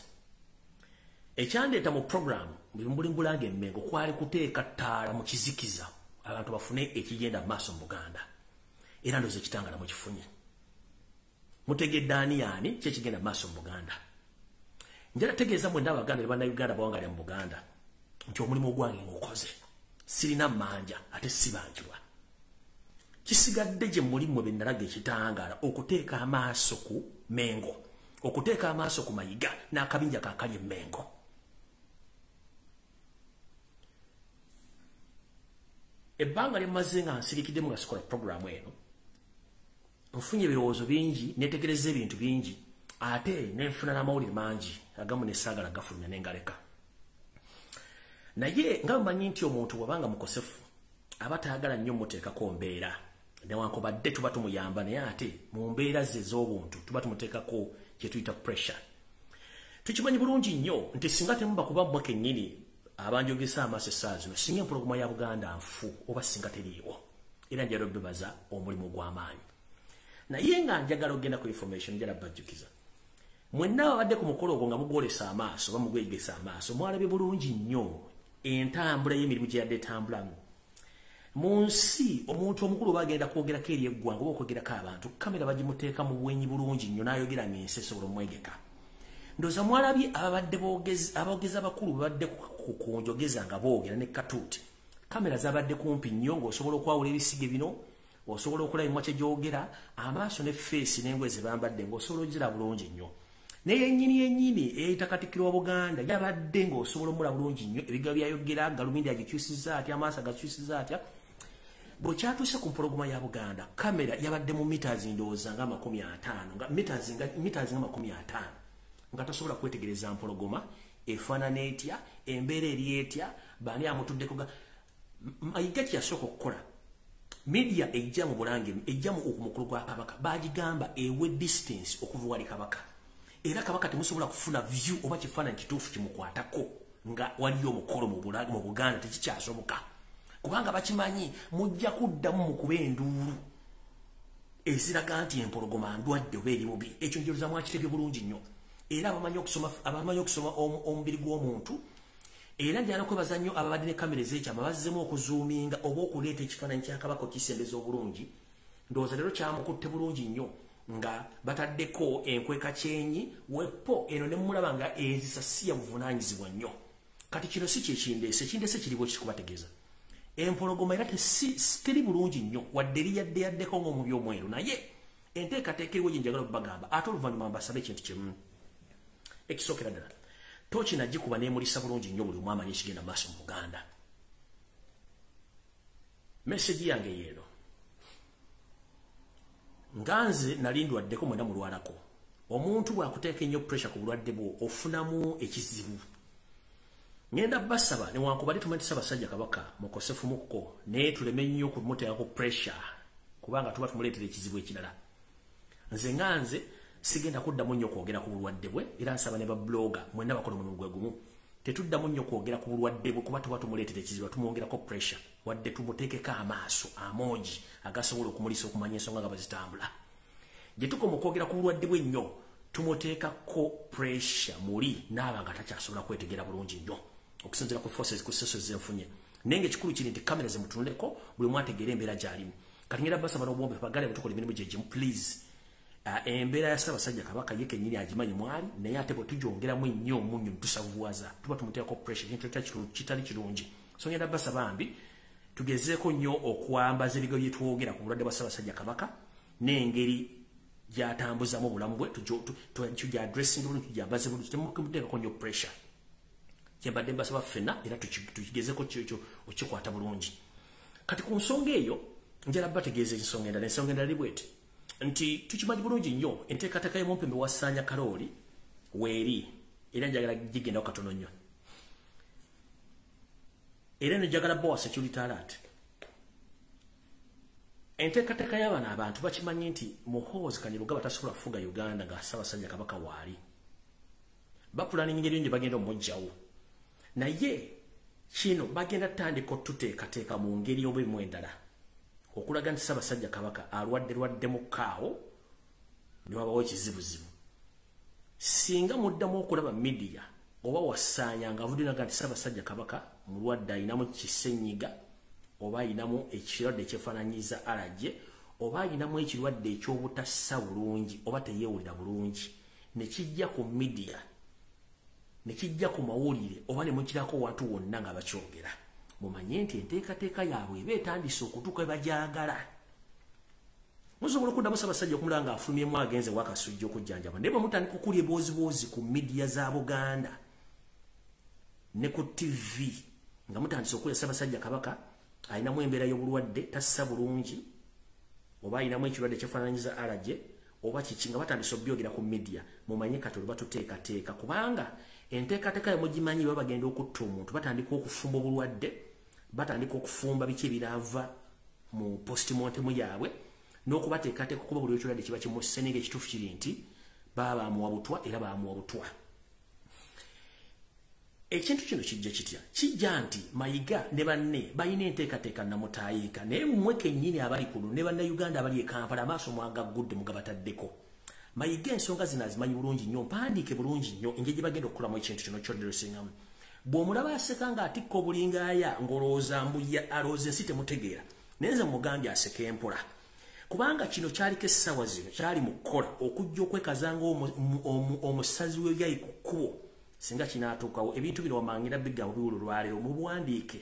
ekyandeeta mu program mbulimbulanga emmengo kwali kuteeka ttaala mu kizikiza abantu bafune ekigenda mu maaso mu Buganda era ndoze ekitangala mukifunye mutegedde ani yaani kyekigenda mu maaso mu Buganda njala tegeeza mwenna Abaganda ne Bannayuganda bawangalira mu Buganda nti omulimu ogwange ngukoze sirina manja ate sibanjibwa kisigadde gye mulimu bye nalaga ekitangaala okuteeka amaaso ku Mengo okuteeka amaaso ku Mayiga n'akabinja kaakali e Mengo ebbanga lyemmaze nga nsirikiddemu nga sikola programu eno nfunye ebirowoozo bingi netegereza ebintu bingi ate nenfuna n'amawulire mangi agamu nesaagala gafulumya nengaleka naye nga mmanyi nti omuntu wabanga mukosefu aba taagala nnyo muteekako mbeera newankubadde tuba tumuyamba naye ate mu mbeera ze ez'obuntu tuba tumuteekako kye tuyita pressure tukimanyi bulungi nnyo nti singa temuba kuba mmwe kennyini abanjogesa amaaso essaawa zino singa empologoma ya Buganda nfu oba singa teriiwo era njala obebaza omulimu gw'amaanyi naye nga njagala ogenda ku information njala bajjukiza mwenna abadde ku mukolo ogwo nga mugwolesa amaaso oba mugwegesa amaaso mwalabye bulungi nnyo entambula y'emirimu gye yadde etambulamu mu nsi omuntu omukulu bagenda kwogerako eri eggwanga oba okwogerako abantu kamera bagimuteeka mu bwenyi bulungi nnyo n'ayogera ng'ensi esobola omwegeka ndowooza mwalabye aboogezi abakulu babadde ku njogeza nga boogera ne katuuti kamera zabadde kumpi nnyo ng'osobola okwawula ebisige bino osobola okulaba emwa kye gyogera amaaso ne feesi n'engoye ze bambadde ng'osobola ogizira bulungi nnyo naye ennyini eyitakatikiro wa Buganda yabadde ng'osobola omula bulungi nnyo ebigambo byayogera Galumindi agikyusiza atya amaaso agakyusiza atya bwe kyatuuse ku mpologoma ya Buganda kamera yabadde mu meters ndowooza nga 50 nga meters nga 50 nga tasobola kwetegereza mpologoma efaanana etya embeera eri etya baani amutuddeko Mayiga kyasooka okukola media ejja mu Bulange ejja mu mukulu gwa Kabaka bagigamba ewe distance okuva wali Kabaka era Kabaka temusobola kufuna view oba kifaananyi kituufu kimukwatako nga waliyo omukolo mu Buganda tekikyasoboka kubanga bakimanyi mujja kuddamu mu kuba enduulu eziraga nti empologoma ndwadde oba eri mubi ekyo njoloza mwakitebye bulungi nnyo era abamanyi okusoma omubiri gw'omuntu era njala kwebaza nnyo ababadde ne kamera ez'ekyama bazzemu okuzoominga oba okuleeta ekifaananyi kya Kabaka okisembeza obulungi ndowooza leero kyamukutte bulungi nnyo nga bataddeko enkweka kyenyi wepo eno ne mulaba nga ezisa si ya buvunaanyizibwa nnyo kati kino si ekindeese kiriwo kikubategeeza empologoma era teri bulungi nnyo wadde eriyaddeyaddeko ng'omubi omweru naye enteekateeka eriwo gye njagala okubagamba ate oluvannyuma mbasabe ekintu kimu ekisookera ddala tooki nagikuba neemulisa bulungi nnyo buli omwamanyi ekigenda maaso mu Buganda meseji yange yeeno nga nze nali ndwaddeko mwena mulwalako omuntu bw'akuteeka ennyo pressure ku bulwadde bwo ofunamu ekizibu ngenda basaba newankubadde tumanyi Ssaabasajja Kabaka mukosefumuko naye tuleme nnyo okumuteekako pressure kubanga tuba tumuleetera ekizibu ekirala nze sigenda kuddamu nnyo kwogera ku bulwadde bwe era nsaba ne babloga mwenna bakola omulimu gwe gumu tetuddamu nnyo kwogera ku bulwadde bwe kuba tuba tumuleetera ekizibu tumwongerako pressure wadde tumuteekeko amaaso amogi agasobola okumulisa okumanya ensonga nga bazitambula gye tukoma okwogera ku bulwadde bwe nnyo tumuteekako pressure muli naaba nga takyasobola kwetegera bulungi nnyo okusinziira ku forces ku seso zenfunye naye ng'ekikulu kiri nti kamera zemutunuleko buli mwategeera embeera gy'alimu kati ngenda basaba n'obwombe bagale butukola emirimu gye gimu please embeera ya Ssaabasajja Kabaka ye kennyini agimanyi mwali naye ate bwe tugyongeramu ennyo omunyu tusavuwaza tuba tumuteekako pressure ekintu kitali kirungi so ngenda basaba mbi tugezeeko nnyo okwambaza ebigo bye twogera ku bulwadde bwa Ssaabasajja Kabaka n'engeri gy'atambuzamu obulamu bwe tugyadressinga bulungi tugyambaze bulungi temuteekako nnyo pressure kyembadde mbasaba ffenna era tukigezeeko kyekyo okikwata bulungi kati ku nsonga eyo njala bategeeza ensonga endala li bweti nti tukimanyi bulungi nnyo enteekateeka y'omumpembe wa Ssaanya Kalooli weeri era njagala gigendawo katono nnyo era eno njagala bowa security alert enteekateeka y'abaana abantu bakimanyi nti Muhoozi Kanyarugaba tasobola kufuga Uganda nga Ssaabasajja Kabaka waali bapulaninga ebyo gye bagenda omujjawo naye kino bagenda tandika otuteekateeka mu ngeri obulimu endala okulaga nti Ssaabasajja Kabaka alwadde mu kaawo ne wabawo ekizibuzibu singa muddamu okulaba media oba wasaanya nga avuddenaga nti Ssaabasajja Kabaka mulwadde ayinamu kisenyiga oba ayinamu ekirwadde ekyefaananyiza alajje oba ayinamu ekirwadde eky'obutassa bulungi oba teyeewulira bulungi ne kijja ku media ne kijja ku mawulire oba ne mukirako wantu wonna nga bakyogera mumanye nti enteekateeka yaabwe eba etandise okutuuka ebagyagala musobola okuddamu Ssaabasajja okumulaba ng'afulumyemu agenze wakasujja okujjanjaba naye bwe mutandika okulya eboozibozi ku media za Buganda ne ku TV nga mutandise okulya Ssaabasajja Kabaka ayinamu embeera y'obulwadde tassa bulungi oba ayinamu ekirwadde ekyefaananyiza alajje oba kiki nga batandise obyogera ku media mumanye kati olwo batuteekateeka kubanga enteekateeka yemugimanyi baba bagenda okutta omuntu batandika okufumba obulwadde batandika okufumba biki ebiraava mu postmortem yaabwe n'okubateekateeka okuba buli ekirwadde kiba kimusse naye ng'ekituufu kiri nti baba bamuwa butwa era bamuwa butwa ekintu kino kijja kitya kijja nti Mayiga ne banne balina enteekateeka namutayiika naye mmwe kennyini abali kuno ne bannayuganda abali e Kampala amaaso mwagaggudde mugabataddeko Mayiga ensonga zino azimanyi bulungi nnyo mpandiike bulungi nnyo engeri gye bagenda okukolamu ekintu kino kyodderesingamu bw'omulaba aseka ng'atikka obulingaaya ng'olowooza mbuya alowooza ensi temutegeera naye nze mugambye aseka empola kubanga kino kyaliko essaawa zino kyali mu kukola okujja okwekazanga omusazi w'ebyayi ku kkubo singa kinaatuukawo ebintu bino wamangira bigambo biwulo lwaleero mu buwandiike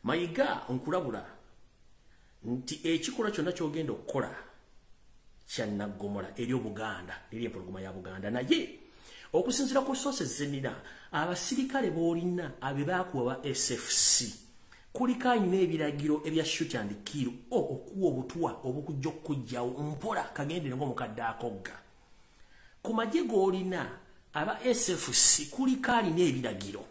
Mayiga nkulabula nti ekikolwa kyonna ky'ogenda okukola Kyannaggomula eri Buganda eri empologoma ya Buganda naye okusinzira ku sources zenina abasirikale boolina abe baakuwa ba SFC kuliko ayina ebiragiro ebya shoot and kill okuwa obutwa obukujja okujjawo mpola kagendere ng'omukadde akogga ku magye g'olina aba SFC kuliko alina ebiragiro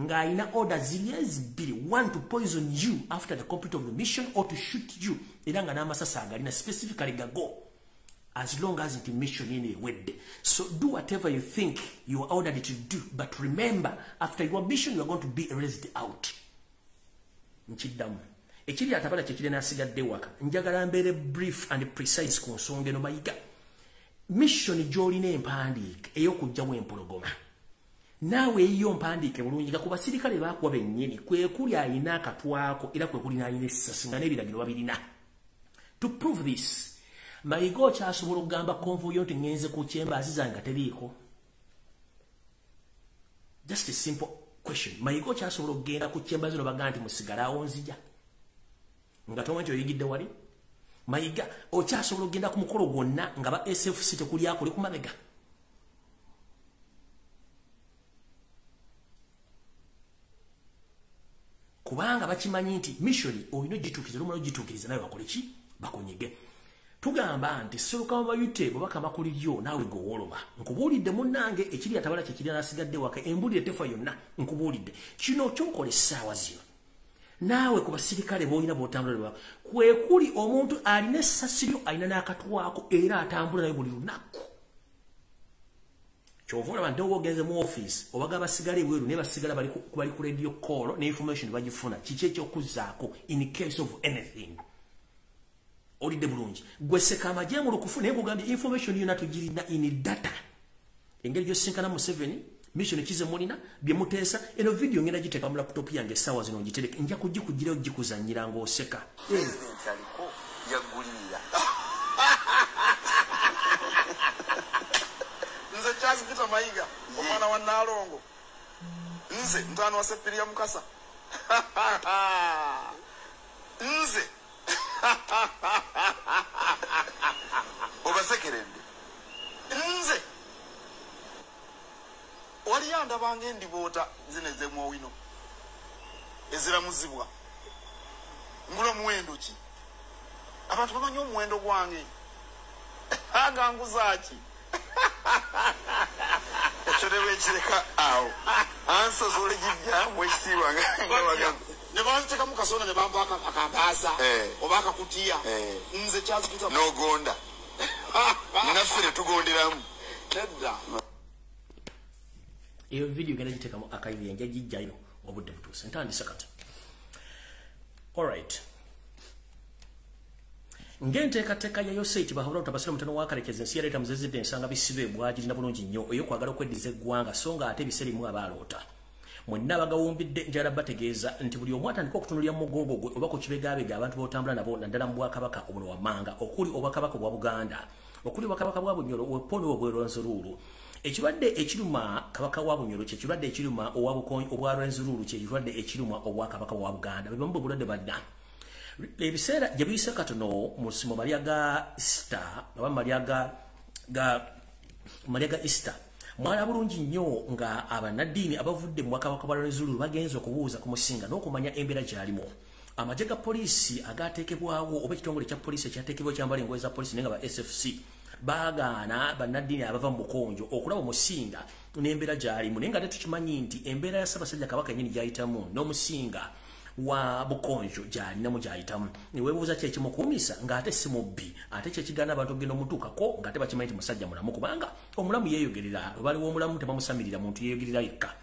ng'ayina orders ziri 1 to poison you after the complete of the mission or to shoot you era nga n'amasasa agalina specifically gago as long as the mission in ewedde. So do whatever you think you are ordered to do, but remember after your mission you are going to be erased out. Nchiddamu ekiri atabala kyekiri n'asigadde waka njagala mbeere brief and precise ku nsonga eno Mayiga. Mission gy'olina empandiike ey'okugyamu empologoma naawe eyiyo mpandiike bulungi ku basirikale baakuwa bennyini kwe kuli ayina akatwako era kwe kuli n'ayina essasi nga n'ebiragiro babirina. To prove this Mayiga okyasobola okugamba konvuyo nti ngenze ku kyembaasi zange teriiko? Just a simple question. Mayiga okyasobola okugenda ku kyembaasi no baga nti musigale awo nzija nga tomanyi nti oyigidde wali? Mayiga okyasobola okugenda ku mukolo gwonna nga ba SFC tekuli akole ku mabega? Kubanga bakimanyi nti mission olina ogituukiriza olumala ogituukiriza nawe bakole ki? Bakonyege. Tugamba nti soluka bayute bobaka makuliryo nawe gowoloma nkubuulidde munnange ekiri atabala kyekiri n'asigadde waka embulire tefa yonna nkubuulidde kino kyokole essaawa zino naawe ku basirikale boolina b'otambula kwe kuli omuntu alina essasiryo alina n'akatwako era atambula naye buli lunaku kyova olaba nti ogenze mu office obaga basigala ebweru naye basigala bali ku radio call ne information bagifuna kiki ekyokuzzaako in case of anything. Olidde bulungi gweseka amagye mu lukufu naye kugambye information yonna tugirina in data engeri gyosinkana mu 7 mission ekize mulina bye muteesa eno video ngenda giteeka mu laptop yange essaawa zino ngitereke nja kugikugira ogikuzanyira ng'oseka aliko yagulira nze Charles Peter Mayiga omwana wa Nalongo nze ntano wa Sepiria Mukasa nze obasekerende nze waliyanda bange ndiboota zineze mwowino eziramuzibwa ngula muwendo ki abantu bamanyi omuwendo gwange aganguzaaki ekyo nebekireka awo ansozola gijjamu ekitiibwa nga ne banteka mu kasonda ne bamba akabaasa oba akakutiya nze Charles Peter n'ogonda naffe ne tugonderamu nedda. Eyo video genda giteekamu akayivu nja gijjayo obudde butuuse ntandise kati. Alright. Ngenteekateeka yayo seiti bahobula otabasira mutano wakalekeza ensi yaleeta muzezidde ensanga bisibe bwagirina bulungi nnyo eyo kwagala okweddiza eggwanga so nga ate ebiserimu abaaloota. Mwenna bagawumbidde njala bategeeza nti buli omu atandika okutunulira mu mugongo gwe oba ku kibegaabega abantu b'otambula nabo naddala mu bwakabaka obuno wammanga okuli obwakabaka bwa Buganda okuli obwakabaka bwa Bunyoro Owepono obwerwanzururu ekirwadde ekiruma kabaka wa Bunyoro kye kirwadde ekiruma obwa Rwenzururu kye kirwadde ekiruma obwakabaka bwa Buganda bebamu bulwadde badda ebiseera gye biyise katono mu simo malya ga Easter oba malya ga Easter mwana bulungi nnyo nga abanaddiini abavudde mu bwakabaka bwa Rwenzururu bagenze okubuuza ku musinga n'okumanya embeera gy'alimu. Amagye ga poliisi agaateekebwawo oba ekitongole kya poliisi ekyateekebwawo kyambala engoye za poliisi naye nga ba SFC baagaana bannaddiini abava mu bukonjo okulaba omusinga n'embeera gy'alimu naye nga ate tukimanyi nti embeera ya Ssaabasajja Kabaka yennyini gy'ayitamu n'omusinga wa bukonjo gy'alinamu gy'ayitamu neweebuuza ki ekimukuumisa ng'ate si mubbi ate kyekigaana abantu okugenda omutuukako ng'ate bakimanyi nti musajja mulamu kubanga omulamu yeeyogerera webaliwo omulamu tebamusamirira muntu yeeyogerera yekka.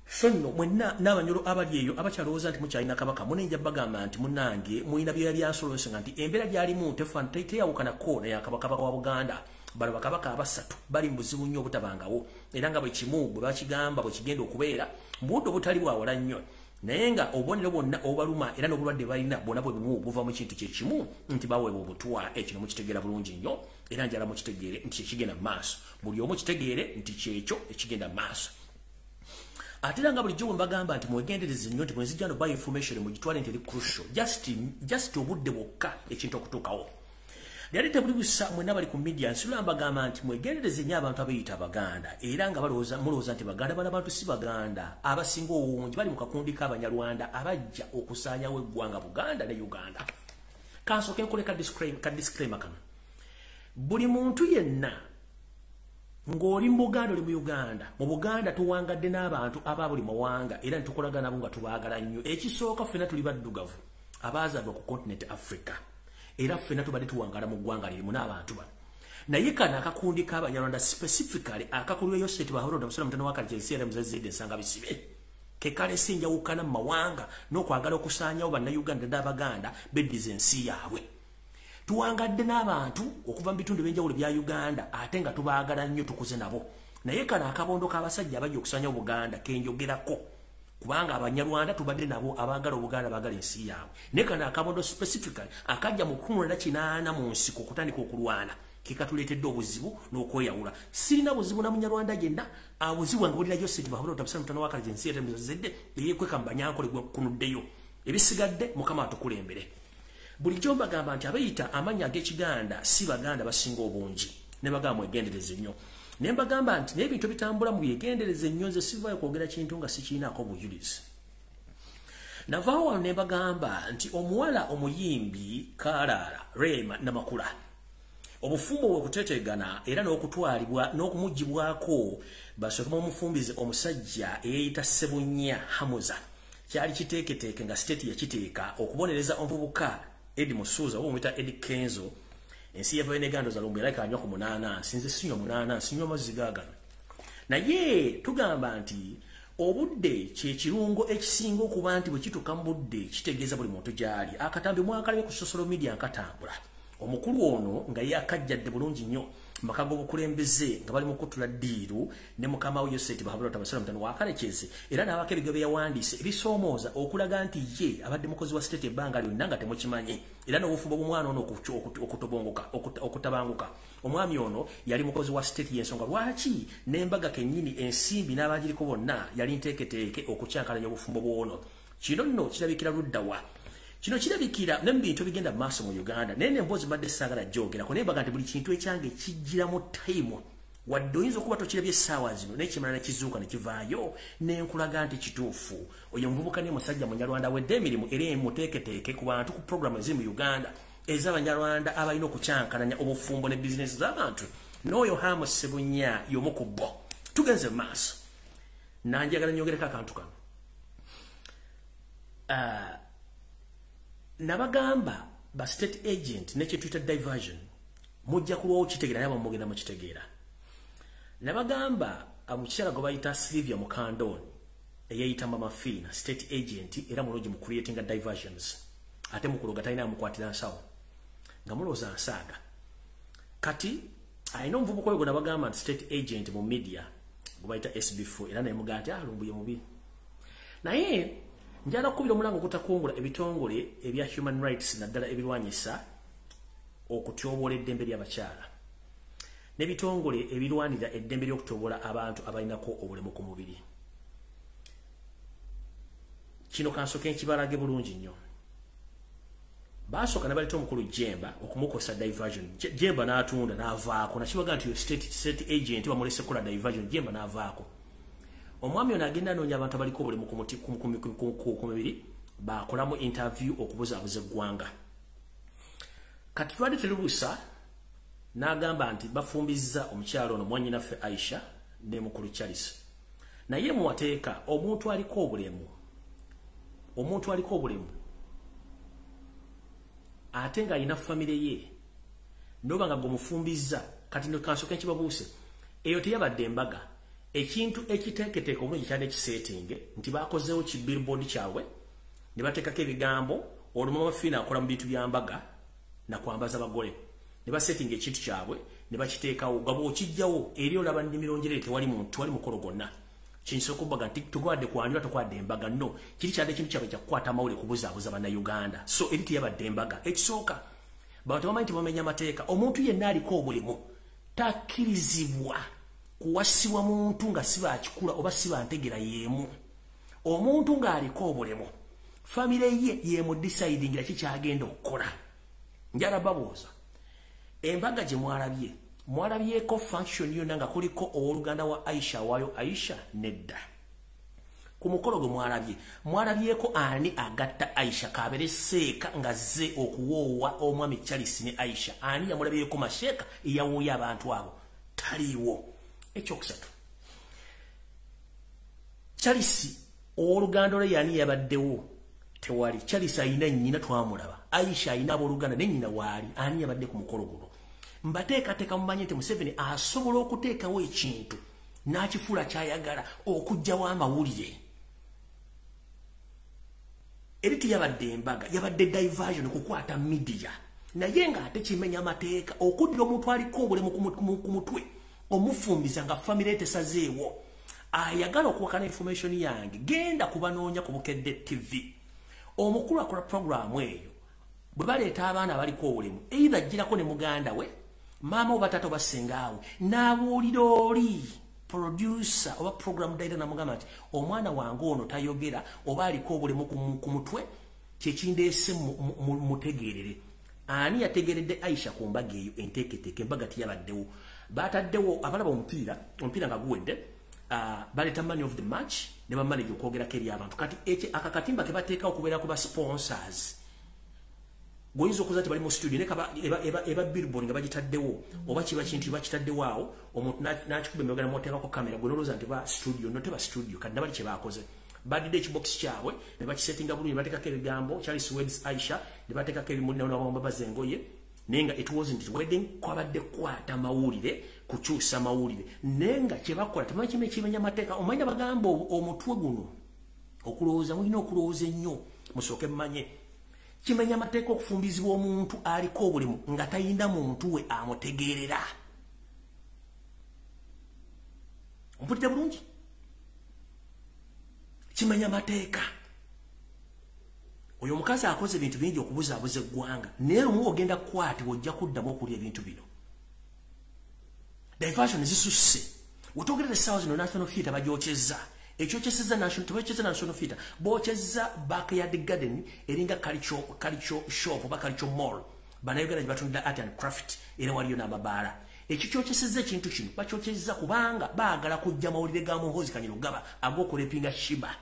So nno mwenna n'abanyolo abali eyo abakyalowooza nti mukyalina kabaka munenja bagamba nti munnange muyina bye yali ansolose nga nti embeera gy'alimu teyawukanako neyakabaka wa Buganda. Bano bakabaka abasatu bali mu buzibu nnyo obutabangawo era nga bwe kimu bwe bakigamba bwe kigenda okubeera mu budde obutali bwawala nnyo naye nga obubonero bwonna obaluma era n'obulwadde balina bwonna bwe bumu buva mu kintu kye kimu nti baweebwa obutwa ekyo mukitegeera bulungi nnyo era njala mukitegeere nti kyekigenda mu maaso buli omu kitegeere nti kyekyo ekigenda mu maaso. Ate era nga bulijjo bwe mbagamba nti mwegendereze nnyo nti bwe nzijja no buy information mugitwale nti eri crucial just obudde bwokka ekintu okutuukawo. yali tebulibisa mwe nabali ku media nsulamba gamba nti mwegendereze nnyo abantu abayita Abaganda era nga mulowooza nti Baganda bana bantu si Baganda abasinga obungi bali mu kakundi k'Abanyarwanda abajja okusaanyawo eggwanga Buganda ne Uganda. Kansooke nkole ka disclaimer kano. Buli muntu yenna ng'oli mu Buganda oli mu Uganda, mu Buganda tuwangadde n'abantu aba buli mawanga era ntukolaga nabo nga tubaagala nnyo. Ekisooka ffenna tuli baddugavu abaazadde ku continent Africa era ffenna tubadde tuwangala mu ggwanga lirimu n'abantu bano. Naye kana akakundi k'Abanyarwanda specifically akakulweyo state baholonda musala mutano wakali kyesera muzazide ensanga bisibe kekale sinjawukana mu mawanga n'okwagala okusaanyawo bannayuganda n'Abaganda beddiza ensi yaabwe. Tuwangadde n'abantu okuva mu bitundu ebyenjawulo bya Uganda ate nga tubaagala nnyo tukuze nabo. Naye kana akabondo k'abasajja abajja okusaanyawo Buganda kenjogerako kubanga Abanyarwanda tubadde nabo abaagala Obuganda baagala ensi yaabwe. Naye kana akabondo specifically akajja mu 1980 mu nsiko okutandika okulwana kikatuleetedde obuzibu n'okweyawula. Sirina buzibu na Munyarwanda yenna abuzibu nga bulina Joseph Baholo tabisa mutano wakali jensi yete muzazedde eyekweka mbanyankole kunuddeyo ebisigadde Mukama atukulembere. Bulijjo bagamba nti abayita amanya ag'Ekiganda si Baganda basinga obungi ne bagamba mwegendereze nnyo. Ne mbagamba nti n'ebintu bitambula mu byegendereze nnyo nze sivaayo kwogera kintu nga sikiinaako bujulizi. Navaawo ne bagamba nti omuwala omuyimbi Kalaala Rema Namakula obufumbo bwe kutetegana era n'okutwalibwa n'okumugibwako basooka omufumbize omusajja eyeyita Sebunya Hamuza kyali kiteeketeeke nga state yakiteeka okubonereza omuvubuka Edi Musuuza oba omuyita Edi Kenzo ensi yava enegando za Lumbuye like anywa ku 8 sinze sinywa 8 sinywa mazzi gaagano. Naye tugamba nti obudde kye kirungo ekisinga okuba nti bwe kituuka mu budde kitegeeza buli muntu gy'ali. Akatambi mwakalabye ku social media nkatambula. Omukulu ono nga yakajjadde bulungi nnyo maka g'obukulembeze nga bali mu kutula ddiiru ne mukama we Yoseti Bahabula tabasala mutano wakalekeze era n'abako ebigambo yawandiise ebisoomooza okulaga nti ye abadde mukozi wa state ebbanga lyonna nga temukimanyi era n'obufumbo bw'omwana ono okutabanguka. Omwami ono yali mukozi wa state y'ensonga lwaki n'embaga kennyini ensimbi n'abagiriko bonna yali nteeketeeke okukyankalanya obufumbo bw'ono. Kino nno kirabikira luddawa. Kino kirabikira n'ebintu bigenda mu maaso mu Uganda. Naye emboozi badde saagala gyogera naye mbaga nti buli kintu ekyange kijjiramu time wadde oyinza okuba tokirabye essaawa zino naye kimala ne kizuuka ne kivaayo n'enkulaga nti kituufu. Oyo omuvubuka ne musajja Munyarwanda wedde emirimu era emuteeketeeke ku bantu ku programu eziri mu Uganda ez'Abanyarwanda abalina okukyankalanya obufumbo ne bizinesi z'abantu. N'oyo Hamu Sebunya y'omu ku bo. Tugenze mu maaso. Nanjagala nyogereko akantu kano. Nabagamba ba state agent ne kyetuyita diversion mujja kulwawo kitegeera nabo mugenda mu kitegeera. Nabagamba amukyala gwe bayita Sylvia Mukandoni eyayita Mama Fina state agent era mulungi mu creating diversions ate mukuloga talina mukwatira nsawo nga mulooza nsaaga. Kati ayina omuvubuka oyo gwe nabagamba nti state agent mu media gwe bayita SB4 era naye mugaa nti Lumbuye mubi. Naye njala kubira omulango okutakungula ebitongole ebya human rights naddala ebirwanyisa okutyobola eddembe ly'abakyala n'ebitongole ebirwanira eddembe ly'okutyobola abantu abalinako obulemu ku mubiri. Kino kansooke nkibalage bulungi nnyo. Baasooka ne baleeta omukulu Jemba okumukosa diversion. Jemba n'atunda n'avaako nakibaga nti state agent bamulese kola diversion. Jemba n'avaako. Omwami ono agenda anoonya abantu abaliko obulemu ku mubiri bakolamu interview okubuzaabuza eggwanga. Kati twali terubuusa n'agamba nti bafumbizza omukyalo ono mwannyinaffe Aisha ne mukulu Charles. Naye muwateeka omuntu aliko obulemu ate ng'alina famire ye noba nga gwemufumbizza. Kati kansooke nkibabuuse eyo teyabadde embaga. Ekintu ekiteeketeeka obulungi kyali ekiseetinge nti baakozeewo ki billboard kyabwe ne bateekako ebigambo olumama Fina akola mu bintu bya mbaga na kwambaza bagole ne baseetinga ekintu kyabwe ne bakiteekawo nga bw'okijjawo eri olaba nnimiro njerere tewali mukolo gwonna. Kinsobola okubaga nti tukwadde kwanjula tukwadde embaga no kiri kyadde ekintu kyabwe kyakukwata amawulire kubuzaabuza bannayuganda. So eri teyabadde embaga. Ekisooka bantu bamanyi nti bamenya amateeka. Omuntu yenna aliko obulemu takkirizibwa kuwasibwa muntu nga siba akikula oba siba ntegera yeemu. Omuntu ng'aliko obulemu famire ye yeemu decidingira kikyagenda okukola. Njala babuuza embaga gye mwalabyeko function yonna nga kuliko owooluganda wa Aisha wayo Aisha nedda. Ku mukolo gwe mwalabyeko ani agatta Aisha kabere seeka nga zze okuwoowa omwami Charles ne Aisha. Ani yamulabyeko masheeka eyawooya abantu abo? Taliiwo. Ekyokusatu, Charles owooluganda lwe yani yabaddewo? Tewali. Charles ayina nnyina twamulaba. Aisha ayina abooluganda ne nnyina waali. Ani yabadde ku mukolo guno? Mbateekateeka mumanye nti Museveni asobola okuteekawo ekintu n'akifuula kyayagala okuggyawo amawulire. Eri tiyabadde embaga, yabadde diversion kukwata media. Naye nga ate kimenya amateeka okuddira omuntu aliko obulemu ku mutwe omufumbiza nga famire etesazeewo. Ayagala okuwakana information yange genda kubanoonya ku Bukedde TV. Omukulu akola programu eyo bwe baleeta abaana abaliko obulemu either ajjirako ne muganda we maama oba taata oba sengaawe n'abuulira oli producer oba program director namugamba nti omwana wange ono tayogera oba aliko obulemu ku mutwe kyekindeese mutegeerere. Ani yategeredde Aisha ku mbaga eyo enteeketeeke? Embaga tiyabaddewo. Bataddewo abalaba omupiira nga guwedde baleta man of the match ne bamanaje okwogerako eri abantu. Kati akakatimba ke bateekawo okubeera ku ba sponsors goyinza okuza ti bali mu studio eba billboard nga bagitaddewo oba kiba kintu bakitaddewo awo omuntu n'akikuba emyogera mwoteekako kamera gwe nolowooza nti ba studio no teba studio kati nabali kye baakoze badidde ekibox kyabwe ne bakisetinga bulungi ne bateekako ebigambo Charles Weds Aisha ne bateekako ebimuli nabamba bazengoye naye nga it wasn't wedding kwabadde kwata mawulire kukyusa mawulire naye nga kye bakola temanyi kimu ekimenya amateeka. Omanyi bagamba omutwe guno okulowooza mulina okulowooza ennyo musooke mmanye kimenya amateeka okufumbizibwa omuntu aliko obulemu nga tayina muntu we amutegeerera. Mpulidde bulungi? Kimenya amateeka. Oyo omukazi akoze ebintu bingi okubuzaabuza eggwanga naye lumu ogenda kukwatibwa ojja kuddamu okulya ebintu bino. Diversion zisusse. Wetwogerera essaawa zino National Theatre bagyokyezza. Ekyokyezza National Theatre bookyezza Backyard Garden eringa culture shop oba culture mall. Bannayuganda gye batundira art and craft era waliyo n'amabaala. Ekyo kyokyezza ekintu kino bakyokyezza kubanga baagala kujja mawulire ga Muhoozi Kanyarugaba ag'okulepinga Shiba.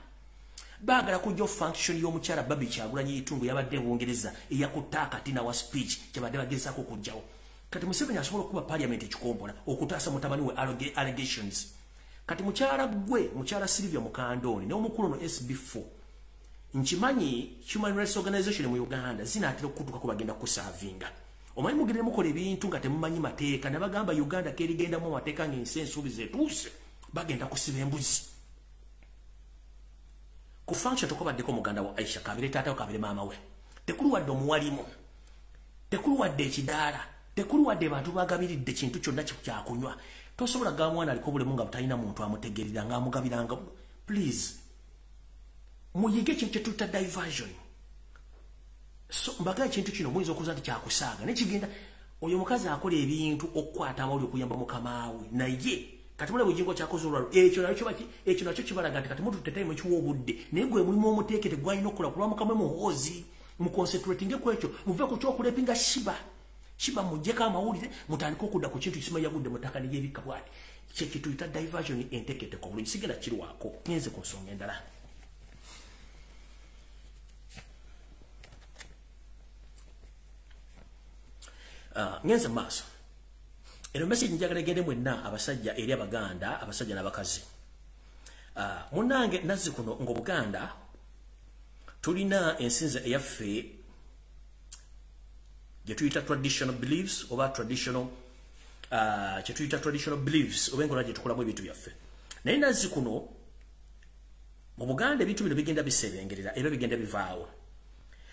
Baagala kujja function y'omukyala Babi Kyagulanyi Itungo yabadde Bungereza eyakutta akatina wa speech kyabadde bagezaako okujjawo. Kati Museveni asobola okuba parliament ekikompola okutaasa mutabani we allegations. Kati mukyala Sylvia Mukandoni n'omukulu no SB4 nkimanyi Human Rights Organization mu Uganda zinaatera okutuuka ku bagenda kusavinga. Omanyi mugende mukola ebintu nga temumanyi mateeka ne bagamba Uganda kerigendamu amateeka ng'ensi ensuubiza etuuse bagenda kusiba embuzi. Ku function tokobaddeko muganda wa Aisha kabire taata we kabire maama we. Tekuli wadde omuwalimu. Tekuli wadde ekidaala. Tekuli wadde bantu bagabiridde kintu kyonna kyakunywa. Tosobola ga mwana aliko obulemu nga butalina muntu amutegeerera nga amugabiranga. Please. Muyige ekintu kye tuyita diversion. So mbaga ekintu kino muyinza okuza nti kyakusaaga. Nekigenda oyo omukazi akola ebintu okukwata amawulire okuyamba mukamaawe. Naye kati mula bujingo kyakoze olwalo ekyo nakyo kibalaga nti kati mutu tutetaimu ekiwa obudde naye gwe mulimu omuteekete gwalina okukola kulwa mukamwe Muhoozi muconcentratinge ku ekyo muve ku kyokulepinga Shiba mujjeko amawulire mutandika okudda ku kintu kisima yagudde mutaka niyebika bwati kye tuyita diversion enteeketeko bulungi sigenda kirwako ngenze ku nsonga endala. Ngenze maaso eno message njagala egende mwenna abasajja eri Abaganda abasajja n'abakazi. Munnange nazzi kuno ng'Obuganda tulina ensinza eyaffe gye tuyita traditional beliefs oba traditional beliefs oba enkola gye tukolamu ebintu byaffe. Naye nazzi kuno mu Buganda ebintu bino bigenda bisebengerera era bigenda bivaawo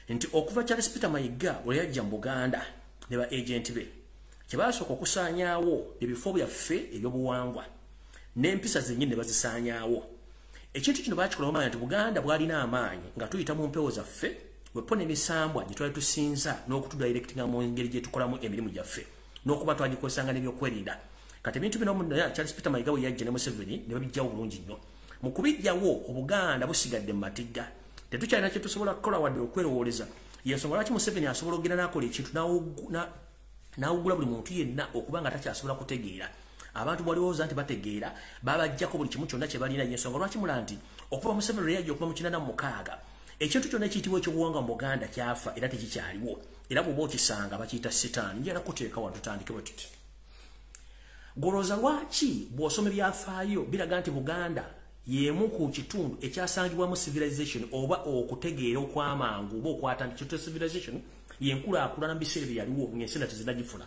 nti okuva Charles Peter Mayiga bwe yajja mu Buganda ne ba agent be kyebasooka okusaanyaawo ebifo byaffe ebyobuwangwa n'empisa zennyini ne bazisaanyaawo. Ekintu kino baakikola bamanya nti Buganda bwalina amaanyi nga tuyita mu mpewo zaffe bwepo n'emisambwa gye twali tusinza n'okutudirectinga mu ngeri gye tukolamu emirimu gyaffe n'okuba twagikozesanga n'ebyokwerinda. Kati ebintu bino Charles Peter Mayiga we yajja ne Museveni ne babijjawo bulungi nnyo. Mu kubijjawo Obuganda busigadde mu matigga tetukyalina kye tusobola kukola wadde okwerowooleza. Yensonga lwaki Museveni asobola okugenda n'akola ekintu n'awugula buli muntu yenna okuba nga takyasobola kutegeera. Abantu balowooza nti bategeera babajjako buli kimu kyonna kye balina. Y'ensonga lwaki mula nti okuva mu 7 yajja okuva mu 86 ekintu kyonna ekiyitibwa ekyobuwangwa mu Buganda kyafa era tekikyaliwo. Era bw'oba okisanga bakiyita sitaani. Njagala kuteeka wano tutandike bwe tuti. Golooza lwaki bw'osoma ebyafaayo biraga nti Buganda y'emu ku kitundu ekyasangibwamu civilization oba okutegeera okwamangu oba okwatandika civilization yenkulaakulana mu biseera bye yaliwo ng'ensi tezinnagifuna.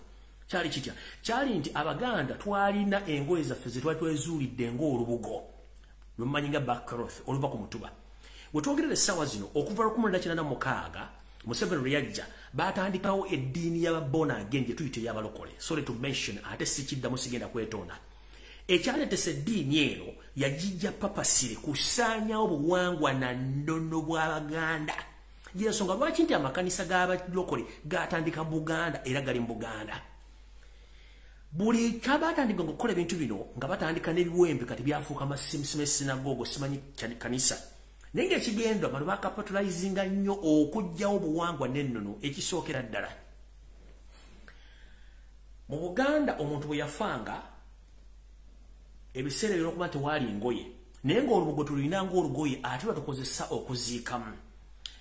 Kyali kitya? Kyali nti Abaganda twalina engoye zaffe ze twali twezuulidde ng'olubugo lwe mumanyi nga backcloth oluva ku mutuba. Bwe twogerera essaawa zino okuva 1986 Museveni lwe yajja baatandikawo eddiini y'ababona again gye tuyita ey'abalokole. Sorry to mention ate si kiddamu sigenda kwetonda. Ekyaleetesa eddiini eno yagijja papasire kusaanyawo buwangwa na nnono bw'Abaganda. Y'ensonga lwaki nti amakanisa g'abalokole gaatandika mu Buganda era gali mu Buganda. Buli kabatandika okukola ebintu bino nga batandika n'ebiwempe kati byafuuka masimusimu esinagogo simanyi kanisa. Naye ng'ekigenda bano bakapitalizinga nnyo okuggyawo obuwangwa n'ennono ekisookera ddala. Mu Buganda omuntu bwe yafanga ebiseera by'okuba tewaali ngoye naye ng'olubugo tulina ng'olugoye ate batukozesa okuziikamu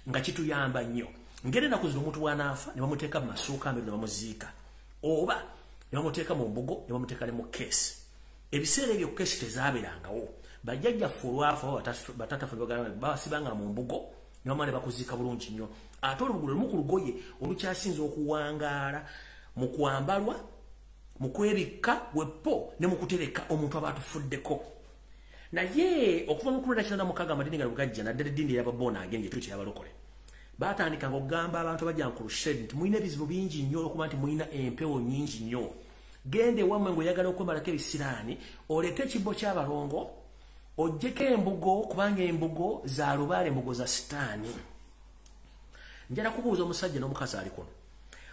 nga kituyamba nnyo. Ngeri ennaku zino omuntu bw'anaafa ne bamuteeka mu masuuka ameru ne bamuziika oba ne bamuteeka mu mbugo ne bamuteeka ne mu keesi. Ebiseera ebyo keesi tezaaberangawo. Bajjajjaffe olwafa batataffe basibanga mu mbugo ne bamala ne bakuziika bulungi nnyo. Ate olubugo lumu ku lugoye olukyasinza okuwangaala mu kwambalwa mu kwebikka weppo ne mu kutereka omuntu aba atufuddeko. Naye okuva mu 1996 amadini nga lugajja naddala eddiini y'ababona agenge tuyita y'abalokole baatandikanga okugamba abantu abajja ku crusade nti mulina ebizibu bingi nnyo okuba nti mulina empewo nnyingi nnyo. Genda ewammwe ng'oyagala okwemalako ebisiraani oleete ekibbo ky'abalongo oggyeko embugo kubanga embugo za lubaale embugo za sitaani. Njala kubuuza omusajja n'omukazi ali kuno.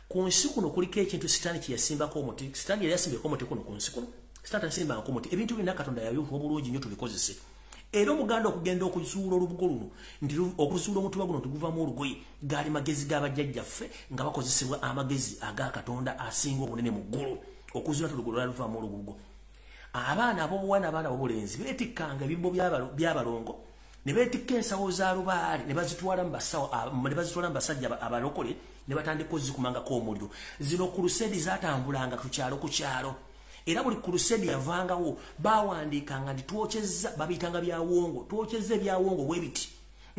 Ku nsi kuno kuliko ekintu sitaani kye yasimbako omuti. Sitaani yali yasimbako omuti kuno ku nsi kuno. Sitaani yasimbako omuti. Ebintu birina Katonda yabiwa obulungi nnyo tubikozese. Era Omuganda okugenda okuzuula olubugo luno nti okuzuula omutuba guno tuguvamu olugoye gaali magezi g'abajjajjaffe nga bakozesebwa amagezi aga Katonda asinga obunene mu ggulu okuzuula tulugo lwaluvaamu olubugo. Abaana ab'obuwala abaana ab'obulenzi beetikkanga ebibbo by'abalongo ne beetikka ensawo za lubaale ne bazitwala mu basajja abalokole ne batandika ozikumangako omuliro. Zino kurusedi zaatambulanga ku kyalo ku kyalo. Era buli kurusedi yavangawo bawandiikanga nti twokyezza babiyitanga byawongo twokyezza ebyawongo bwe biti.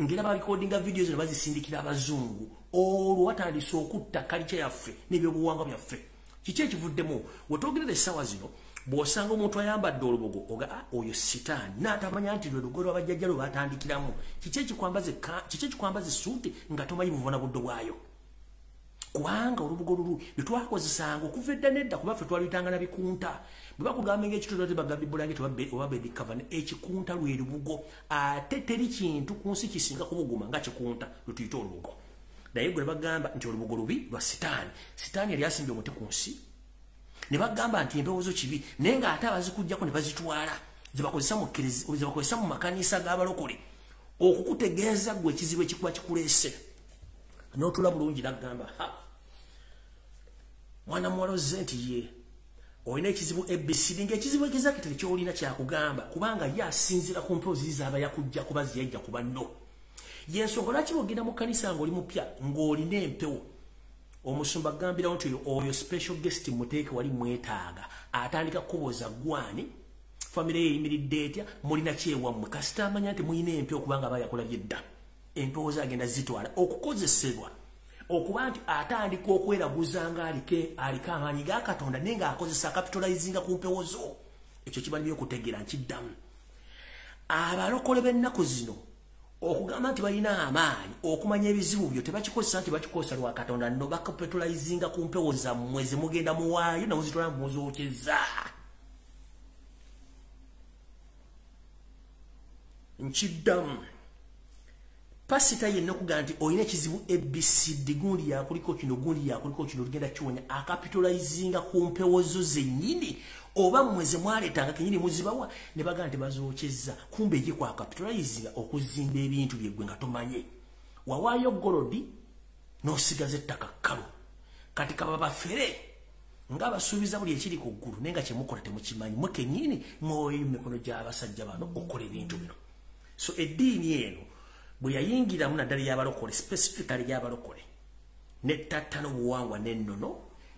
Ngera balikodinga videos ne bazisindikira abazungu. Olwo watandise okutta kalicha yaffe n'ebyobuwangwa byaffe. Kiki ekivuddemu? Wetwogerera essaawa zino bw'osanga omuntu ayambadde olubugo oga oyo sitaani n'atamanya nti lwe lugo lw'abajjajja lwe baatandikiramu. Kiki ekikwambaza essuuti nga tomanyi buvuna buddo bwayo? Kubanga olubugo lulu lwe twakozesanga okuva edda n'edda kuba ffe twaluyitanga na bikunta. Bwe bakugamba ng'ekitundu ate bagamba bulangiti oba baby cover ekikunta lwe lubugo. Ate teri kintu ku nsi kisinga kubuguma nga kikunta lwe tuyita olubugo. Naye gwe bagamba nti olubugo lubi lwa sitaani. Sitaani yali asimbye omuti ku nsi. Ne bagamba nti emboozo kibi naye ng'ate abazikugyako ne bazitwala zebakozesa mu makanisa g'abalokole okukutegeeza gwe ekizibu ekikuba kikuleese. N'otula bulungi n'agamba mwana muwala ozze nti ye olina ekizibu ABCD ng'ekizibu ekizakitale ky'olina kyakugamba kubanga ye asinziira ku mpewo ziri z'aba yakujja kuba ziyajja kuba nno. Y'ensonga lwaki bw'ogenda mu kkanisa ng'oli mupya ng'olina empewo omusumba agambirawo nti oyo special guest muteeke wali mwetaaga atandika kukubuuza gwani famire ye eyimiridde etya mulina kyewammwe kasita amanya nti muyina empewo kubanga aba yakulabye dda. Empewo ze agenda zitwala okukozesebwa okuba nti atandika okweraguza nga aliko amaanyi ga Katonda naye ng'akozesa capitalizinga ku mpewo zo. Ekyo kiba by'okutegeera nkiddamu. Abalokole b'ennaku zino okugamba nti balina amaanyi okumanya ebizibu byo tebakikozesa nti bakikozesa lwa Katonda nno bakapitalizinga ku mpewo zammwe ze mugenda muwaayo nawe zitwala muzookeza. Nkiddamu pasita yenna okugaa nti olina ekizibu ABCD gundi yakuliko kino gundi yakuliko kino ligenda kiwonya akapitalizinga ku mpewo zo zennyini oba mweze mwaleetanga kenyini muzibawa ne bagaa nti bazookyezza kumbe ye kwa capitalizinga okuzimba ebintu byeggwe nga tomanye. Wawaayo golodi n'osigaza ettaka kkalu kati kaba bafere ng'abasuubiza buli ekiri ku ggulu naye nga kye mukola temukimanyi mwe kennyini mwoyo mikono gy'abasajja bano okukola ebintu bino. So eddiini eno bwe yayingiramu naddala y'abalokole specifically y'abalokole n'ettatta n'obuwangwa n'ennono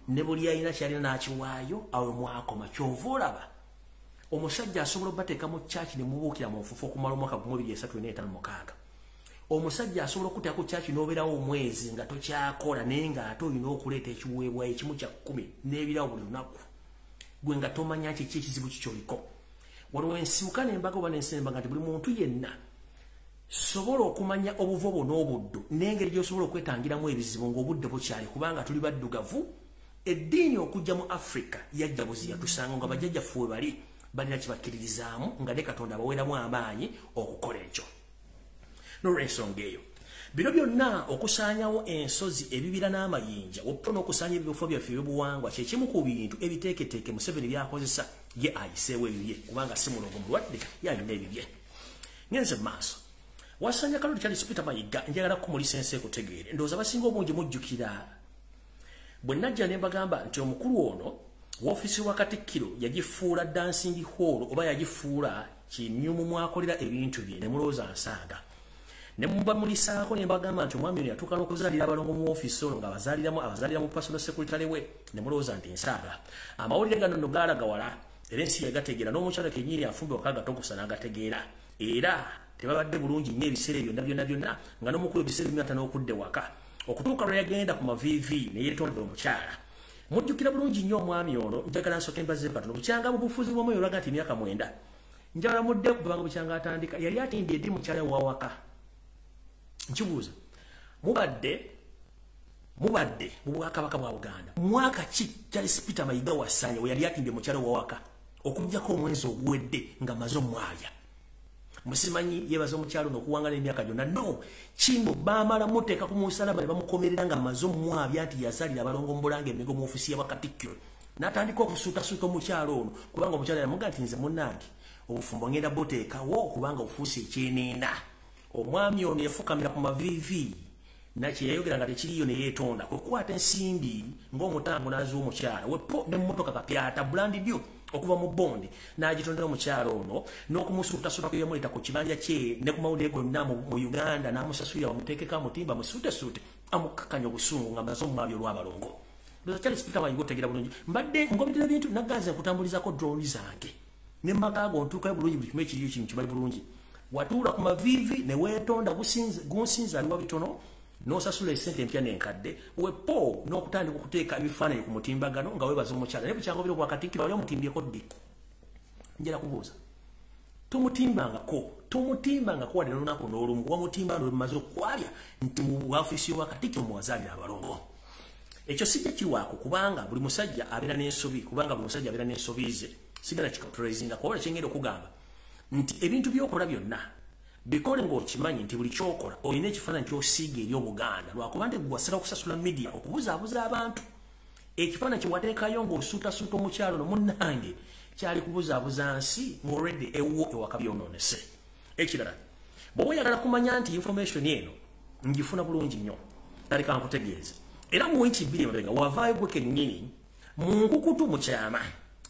ne buli ayina kyalina n'akiwaayo awe mwakoma kyova olaba omusajja asobola obbateeka mu kyaki ne mubuukira mu nfufu okumala omwaka 2056. Omusajja asobola okuteeka ku kyaki n'obeerawo omwezi nga tokyakola naye ng'ate olina okuleeta ekiweebwayo ekimu kya 10 n'ebirawo buli lunaku gwe nga tomanya kiki ekizibu kikyoliko. Waliwo ensibuka n'embaga oba n'ensembaga nti buli muntu yenna sobola okumanya obuvo n'obuddu n'engeri gy'osobola okwetangiramu ebizibu ng'obudde bukyali kubanga tuli baddugavu. Eddiini okujja mu Africa yajja buziya tusanga nga bajjajjaffe we bali balina kibakkiririzaamu nga ne Katonda abaweeramu amaanyi okukola ekyo. N'olw'ensonga eyo bino byonna okusaanyawo ensozi ebibira n'amayinja wapo n'okusaanya ebifo byaffe eby'obuwangwa kye kimu ku bintu ebiteeketeeke Museveni byakozesa ye ayiseewo ebibye kubanga si mulongo mulwadde yalina ebibye. Ngenze maaso wasanya Kaloli Charles Peter Mayiga njagala kumulisa ensi ekutegeere ndowooza basinga obungi mujjukira bwe najja ne mbagamba nti omukulu ono w'ofiisi wa Katikkiro yagifuula dancing hall oba yagifuula kinyumu mwakolera ebintu bye ne mulowooza nsaaga ne mubamulisaako ne mbagamba nti omwami ono yatuuka n'okuzaalira abalongo mu woofiisi olwo nga abazaalira mu personal secretary we ne mulowooza nti nsaaga. Amawulire gano nno gaalaga wala era ensi yagategeera n'omukyala kennyini afumbe wakagatogosa n'agategeera era tebabadde bulungi nnyo ebiseera byonna nga n'omukulu ebiseera bimyata n'okudde waka okutuuka lwe yagenda ku maviivi ne yeetonda omukyala. Mujjukira bulungi nnyo omwami ono njagala nsooke mbaze katono bukyanga mu bufuzi bw'omwoyo olaga nti emyaka 9 njagala mudde kubanga bukyanga atandika yali atindye eddi mukyala wawaka. Nkibuuza mubadde mu Bwakabaka bwa Buganda mwaka ki Charles Peter Mayiga wasanya we yali atindye mukyala wawaka okujjako omwezi oguwedde nga maze omwaya. Musimanyi yebaza omukyalo n'okuwangala emyaka gyonna no kimbo baamala muteeka ku musalaba ne bamukomerera nga maze omwabya nti yazaalira abalongo mbulange emego mu ofiisi y'Abakatikkiro n'atandika okusuutasuuta omukyalo ono kubanga omukyalo yamuga nti nze munnange obufumbo ngenda buteekawo kubanga ofuuse ekyenenda. Omwami ono yafukamira ku maviivi nakye yayogera nga tekiriyo ne yeetonda kwekwata ensimbi ng'omutango n'aziwa omukyala wepo n'emmotoka kapyata bulandi byo okuva mu bondi n'agitondera omukyala ono n'okumusuutasuuta ku yamuleeta ku kibanja kye ne ku mawulire gonna mu Uganda n'amusasulira bamuteekeko amutimba amusuutesuute amukkakkanya obusungu nga maze omwabyo olw'abalongo. Ndoza Charles Peter Mayiga otegeera bulungi mbadde ngobitira bintu naggaze nkutambulizako drone zange ne mmakaago ntuukayo bulungi buli kimu ekiriyo kino kimanyi bulungi watuula ku maviivi ne weetonda gunsinza aliwa bitono n'osasula esente empya n'enkadde wepo n'okutandika okuteeka ebifaananyi ku mutimbagano nga weebaza omukyala naye bukyanga obiro bwa Katikkiro wali omutimbyeko ddi. Njala kubuuza tomutimbangako wadde n'olunaku n'olumu wamutimba nolwemaze okwalya nti mu wafisi wa Katikkiro muwazaalira abalongo. Ekyo sijja kirwako kubanga buli musajja abeera n'ensobi ze sigala kikapraisingako wala kyengenda okugamba nti ebintu by'okola byonna bikole ng'okimanyi nti buli kyokola olina ekifaananyi ky'osiiga eri Obuganda lwakuba nti gwasala okusasula media okubuzaabuza abantu. Ekifaananyi kye wateekayo ng'osuutasuuta omukyalo no munnange kyali kubuzaabuza nsi ng'olredde ewwo ewaka byonoonese. Ekirala bw'oba oyagala kumanya nti information eno ngifuna bulungi nnyo taleka nkutegeeze era mu wiiki 2 emabega wavaayo gwe kennyini mu nkukutu mu kyama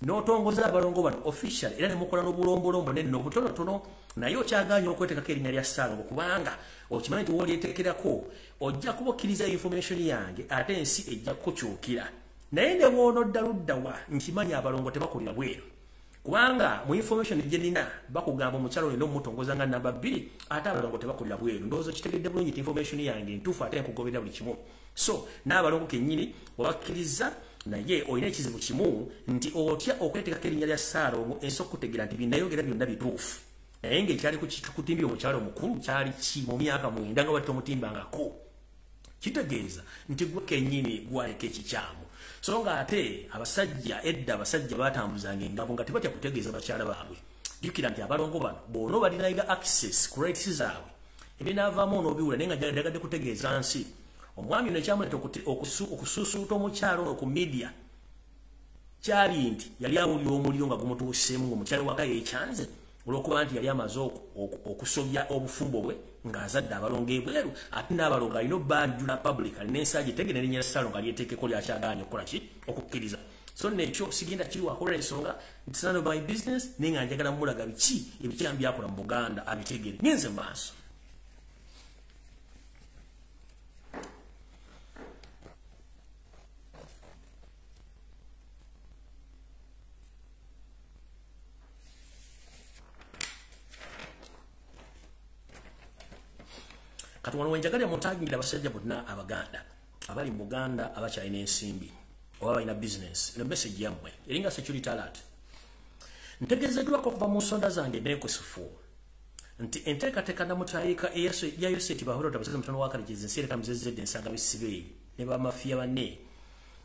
n'otongoza abalongo bano official era ne mukola n'obulombolombo n'enno obutonotono naye okyagaanya okweteekako erinnya lya Ssaalongo kubanga okimanyi nti w'olyeteekerako ojja kubakkiriza information yange ate ensi ejja kukyukira naye ne bw'onodda ludda wa nkimanyi abalongo tebakulira bweru kubanga mu information gye nina bakugamba omukyalo olina omutongoza nga namba 2 ate abalongo tebakulira bweru ndowooza kitegedde bulungi nti information yange ntuufu ate nkugoberera buli kimu. So n'abalongo kennyini wabakkiriza naye olina ekizibu kimu nti otya okweteekako erinnya lya Ssaalongo ensi okutegeera nti binayogera byonna bituufu naye ng'ekyali kutimbira omukyalo omukulu kyali ki mu myaka 9 nga bali tomutimbangako kitegeeza nti gwe kennyini gwaleka ekikyamu. So nga ate abasajja batambuzanga engabo nga tebatya kutegeeza bakyala baabwe. Jjukira nti abalongo bano bonna balinayiga access ku rights zaabwe ebinaavaamu onoobiwula naye nga jagadde kutegeeza nsi. Omwami ono ekyamuleeta okusuusuuta omukyalo ono ku media kyali nti yali awulira omuliro nga gumutuuseemu ng'omukyala waka yeekyanze olw'okuba nti yali amaze okusobya obufumbo bwe ng'azadde abalongo ebweru ate n'abalongo alina obbanjula public alina ensi agitegeera erinnya lya Ssaalongo alyeteekeko lyakyagaanya okukola ki okukkiriza. So nekyo sigenda kiri wakola ensonga it's none of my business nenga njagala mulaga biki ebikyambi akola mu Buganda abitegere ngenze maaso. Kati wano wenjagala mutagingira abasajja bonna Abaganda abali mu Buganda abakyalina ensimbi oba balina business eno message yammwe eringa security alert ntegezeddwako okuva mu nsonda zange n'enkusifu nti enteekateeka namutayika eyayo seti bahoro tabasaza mutono wa kaligezi nsireka muzezedde ensanga bisibe ne bamafiya banne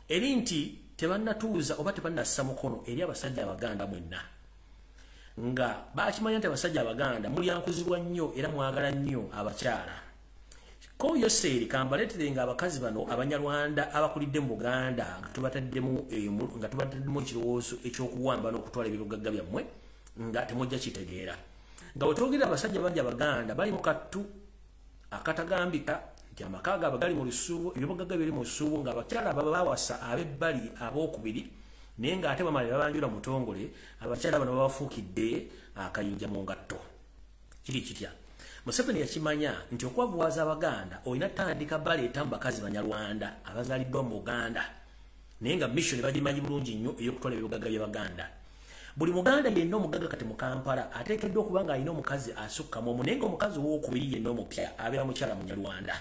eri nti tebannatuuza oba tebannassa mukono eri abasajja Abaganda mwenna nga bakimanya nti abasajja Abaganda mulyankuzibwa nnyo era mwagala nnyo abakyala. Ko yoseri kambaleterenga abakazi bano Abanyarwanda abakulidde mu Buganda nga tubataddemu ekirowoozo ekyokuwamba n'okutwala ebirugagga byammwe nga temujja kitegeera. Nga wetwogera abasajja bangi Abaganda bali mu kattu akatagambika nti amaka gaabwe gali mu lusuubo ebibugagga biri mu lusuubo nga abakyala baba bawasa ab'ebbali abookubiri naye ng'ate bamala babanjula mutongole abakyala bano babafuukidde akayinja mu ngatto. Kiri kitya Museveni yakimanya nti okwavuwaza Abaganda olina tandika baleeta mu bakazi Banyarwanda abazaaliddwa mu Uganda naye nga mission bagimanyi bulungi nnyo ey'okutwala ebibugagga by'Abaganda. Buli Muganda yenna omugagga kati mu Kampala ateekeddwa okuba ng'alina omukazi asukkamu omu naye ng'omukazi ow'okubiri yenna omupya abeera mukyala Munyarwanda.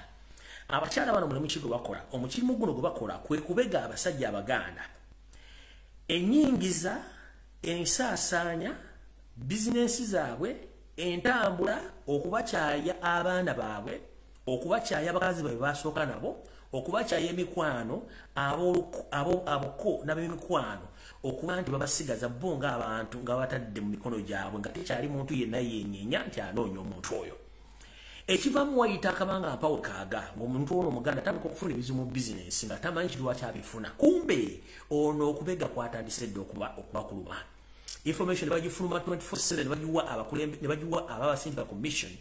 Abakyala bano mulimu ki gwe bakola omulimu guno gwe bakola kwe kubega abasajja Abaganda ennyingiza ensaasaanya bizinensi zaabwe entambula okubakyaya abaana baabwe okubakyaya abakazi baabwe basooka nabo okubakyaya emikwano aboko n'ab'emikwano okuba nti babasigaza bo ng'abantu nga batadde mu mikono gyabwe nga tekyali muntu yenna yennyenya nti anoonya omuntu oyo. Ekivaamu wayita akabanga mpawo kaaga ng'omuntu ono Omuganda atandika okufuna ebizibu mu bizinensi nga tamanyi kirwaki abifuna kumbe ono okubega kwatandise dde okubakuluma. Information bagifuluma 24/7 bagiwa abakulembe ne bagiwa ababasindika commission.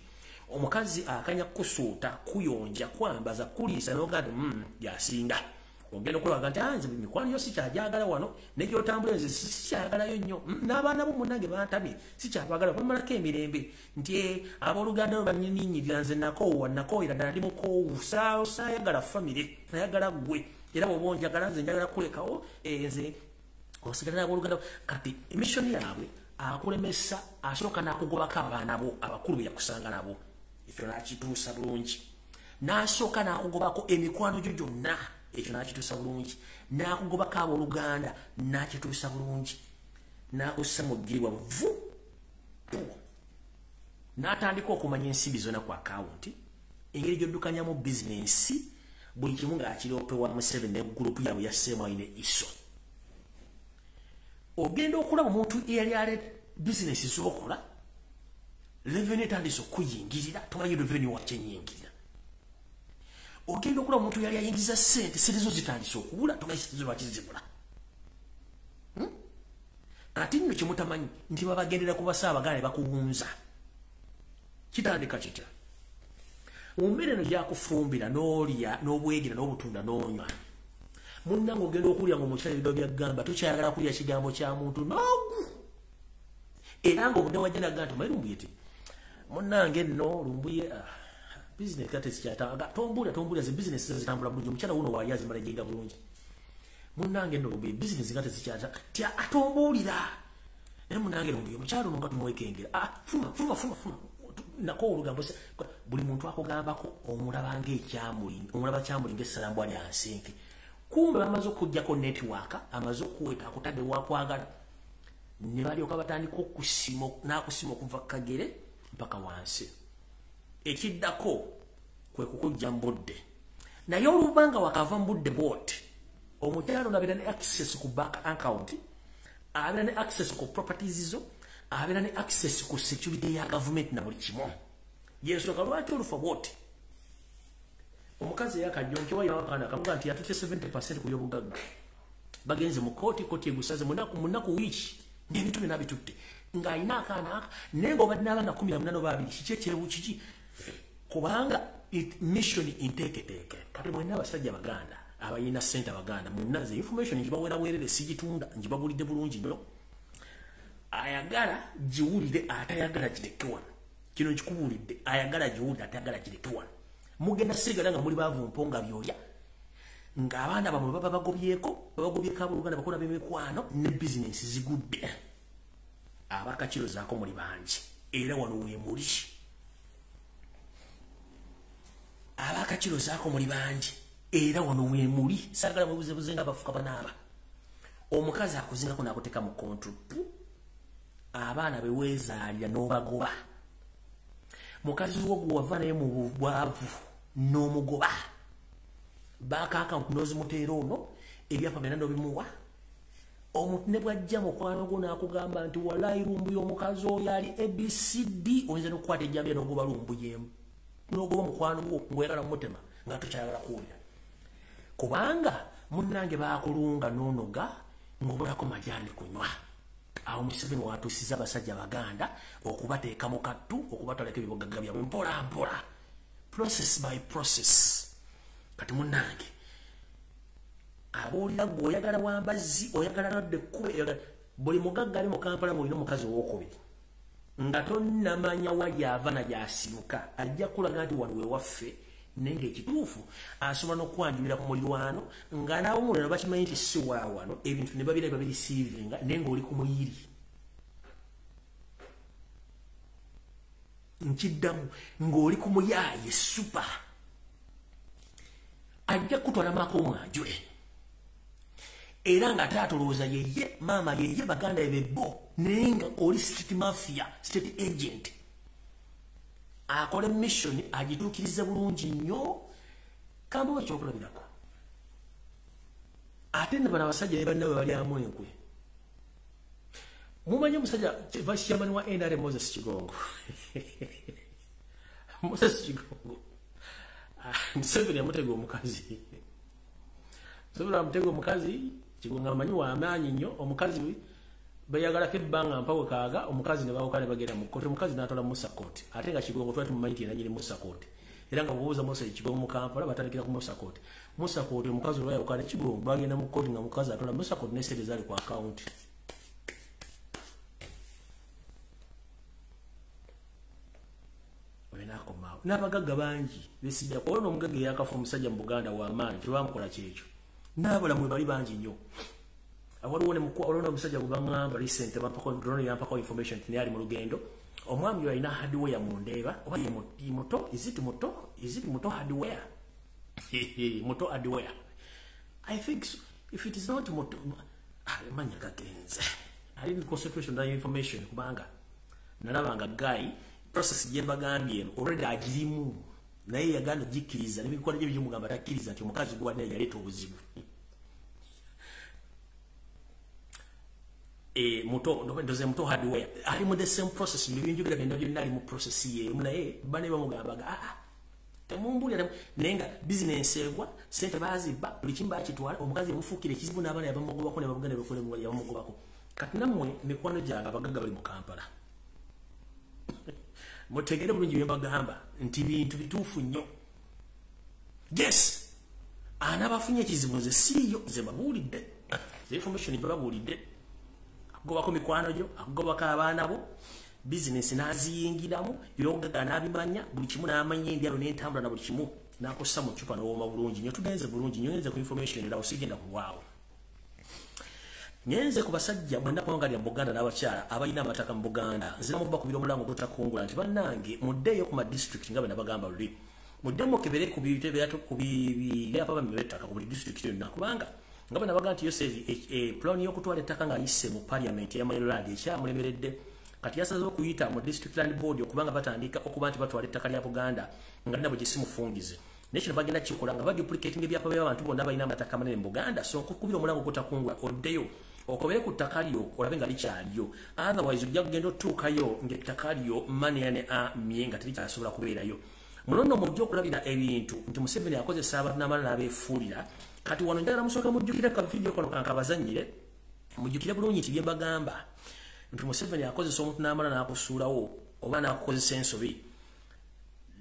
Omukazi akanya kusuuta kuyonja kwambaza kuliisa n'oganda yasinga. Ogenda okulaga nti anze mikwano yo sikyajagala wano n'egyotambula nze sikyagalayo nnyo n'abaana bo munnange bantamye sikyabagala bamalako emirembe nti abooluganda banyininyirira nze nakoowa nali mukoowu saayagala famire nayagala gwe era bw'oba onjagala nze njagala kulekawo nze osigala n'abooluganda kati emishoni yaabwe akulemesa asooka n'akugobako abaana bo abakulu be yakusanga nabo ekyo n'akituusa bulungi n'asooka n'akugobako emikwano gyo gyonna ekyo n'akituusa bulungi n'akugobako abooluganda n'akituusa bulungi n'akussa mu ggirwa buvu n'atandika okumanya ensimbi zonna ku akawunti engeri gy'oddukanyamu bizinensi buli kimu ng'akiroopewa Museveni ne gurupu yaabwe yasseemu ayina iso. Ogenda okulaba omuntu eyali ale bizinensi z'okola revenue etandise okuyingirira tomanyi revenue wakyenyingirira. Ogenda okulaba omuntu yali ayingiza ssente zo zitandise okubula tomanyi ssente lwaki zibula. Ate nno kyemutamanyi nti babagendera ku Basaabaganda ne bakuwunza. Kitandika kitya mu mmere eno gyakufumbira n'olya n'obwegira n'obutunda n'onywa munnange ogenda okulya ng'omukyala ebigambo byaggamba tokyayagala kulya kigambo kya muntu noogu era ng'obudde wajja nagamba nti omanyi Lumbuye ti munnange nno Lumbuye bizinesi kate sikyatanga tombulira ze bizinesi zitambula bulungi omukyala wuno waali azimala jenga bulungi munnange nno Lumbuye bizinesi kate sikyata ti atombuulira naye munnange Lumbuye omukyala ono nga tumwekengera fuma nako olugambo buli muntu akugambako omulaba kyamuli ng'essalambwa lyansinke kumbe bamaze okujjako netiwaaka amaze okuweta akutadde wakwagala ne balyoka batandika okusima okuva Kagere mpaka wansi. Ekiddako kwe kukujja mbudde naye olubanga wakava mbudde boot omukyalo nabeera ne access ku bank account abeera ne access ku properties zo abeera ne access ku security ya government na buli kimu yensooka lwaki olufa boot omukazi yakajjonke wayakana akamuga nti yatute 70% ku byobugagga bagenze mu kooti egusaze munaku wiiki n'ebintu byonna bitutte ng'alina akaana naye ng'obadde n'abaana 18 babiri kiki ekyerewu kiki kubanga mission inteeketeeke kati mwenna abasajja Baganda abayina sente abaganda munaze information njibawera werere sigitunda njibabulide bulungi nnyo ayagala jiwulire atayagala kirekewa kino kikubulidde ayagala jiwulire atayagala kirekewa mugenda sigala nga muli bavu mponga byoya nga abaana bamwe baba bagobyeko Uganda bakola bemikwano ne business zigudde abakachiro zako muli banji era wano we muli abakachiro zako muli banji era wano we muli sagala mubuze buzenga bafuka banaba omukazi akuzinga kuna kuteka mu kontupu abaana bewezaalya n'obagoba mukazi wo gwavana mu bwavu n'omugoba bakaka nkunozi mutero ono ebyapa bena bimuwa omuntu ne bwajja mukwano gwo nakugamba nti walayi Lumbuye omukazi oyo ali ABCD oyinza n'okukwata ejjambiya n'ogoba Lumbuye n'ogoba mukwano gwo ng'oyagala mutema nga tokyayagala kuwulira kubanga munnange bakulunga n'onoga ng'obulako majani kunywa awo Museveni watuusiza abasajja Abaganda okubateeka mu kattu okubatwalako ebibogagga byabwe mpola mpola process by process kati munnange abuulira gwe oyagala wambazi oyagala nadde kkube buli mugagga ali mu Kampala ng'olina omukazi owokubiri nga tonnamanya wali ava na gyasibuka ajja kulaga nti wano wewaffe naye ng'ekituufu asobola n'okwanjulira ku mulirwano nga naawe muliro bakimanyi nti si waawano ebintu ne babira babirisiivinga naye ng'oli ku muyiri nkiddamu ng'oli ku muyaaye supa ajja kutwala mako mwanjule era nga taatolooza yeye maama yeye Baganda ebebo naye nga oli street mafia state agent akole mission agituukiriza bulungi nnyo kambo ekyokulabirako ate ne bano abasajja bannawe bali amwenkwe mumanyi omusajja vice chairman wa NRM Moses Kigongo Moses Kigongo Museveni amutega omukazi Kigongo amanyi w'amaanyi nnyo omukazi bayagalako ebbanga mpawe kaaga omukazi ne bawuka ne bagenda mu kkooti omukazi n'atwala Musa Court ate nga Kigongo twali tumumanyi nti yenanyini Musa Court era nga bubuuza Moses Kigongo mu Kampala batandikira ku Musa Court omukazi olwayawuka ne Kigongo bagenda mu kkooti nga mukazi atwala Musa Court ne sente zaali ku akawunti n'abagagga bangi besijja kuba n'omugagga eyakafa omusajja mu Buganda w'amaanyi tebamukola kyekyo n'abalamu bali bangi nnyo waliwo omusajja gwe baŋŋamba recent drone yampako information nti naye ali mu lugendo omwami oyo alina hardware mu Ndeeba oba muto is it muto hardware muto hardware I think so. If it is not muto manya gagenze I didn't concentration on that information kubanga nalabanga guy process gye bagambye already agirimu naye yaganda gikiriza nebikola gye byomugamba takiriza nti omukazi gwa naye yaleta obuzibu muto hardware ali mu the same process mbinjubira benda byali mu process ye naye bane bamugambaga temumbulira nenga business egwa sente baziba buli kimba kitwala omukazi mufukire kizibu n'abana yabamugobako ne babugane bekole mu yabamugobako kati namwe mikwano gyanga bagagga bali mu Kampala mutegere bulungi bye bagamba nti bintu bituufu nnyo yes anabafunye ekizibu nze siiyo nze babuulidde ze information babuulidde agobako mikwano gyo agobako abaana bo business n'aziyingiramu byogagga n'abimanya buli kimu n'amanya endyalo n'entambula na buli kimu n'akossa mu cupa n'owooma bulungi nnyo tugenze bulungi nnyo ngenze ku information era osigenda kulwawo nyenze ku basajja mwenda kwangalira mu Buganda n'abakyala abalina amataka mu Buganda nzira muba kubira omulango gotakungula nti bannange muddeyo ku ma district nga bwe nabagamba luli muddemu kebere ku byapa bamibettaka ku buli district yonna kubanga nga bwe nabaga nti Yosef plan y'okutwala ettaka ng'ayise mu parliament ya Maryland ekyamulemeredde kati yasaze okuyita mu district land board okubanga batandika okuba nti batwala ettaka lya Buganda nga nabo gisimufungize nekino bagenda kikola nga baduplicating ebyapa by'abantu bonna balina amataka manene mu Buganda so kubira omulango gotakungula oddeyo okobere ku ttaka lyo olabe nga likyaliyo otherwise ojja kugenda otuukayo ng'ettaka lyo manene amye nga terikyasobola kubeerayo munono mujja okulabira ebintu nti Museveni akozesa abantu n'abaana n'abeefuulira kati wano njagala musooka mujjukire kavidiyo kano kankabazannyire mujjukire bulungi nti bye bagamba nti Museveni akozesa omuntu n'amala n'akusuulawo oba n'akukozesa ensobi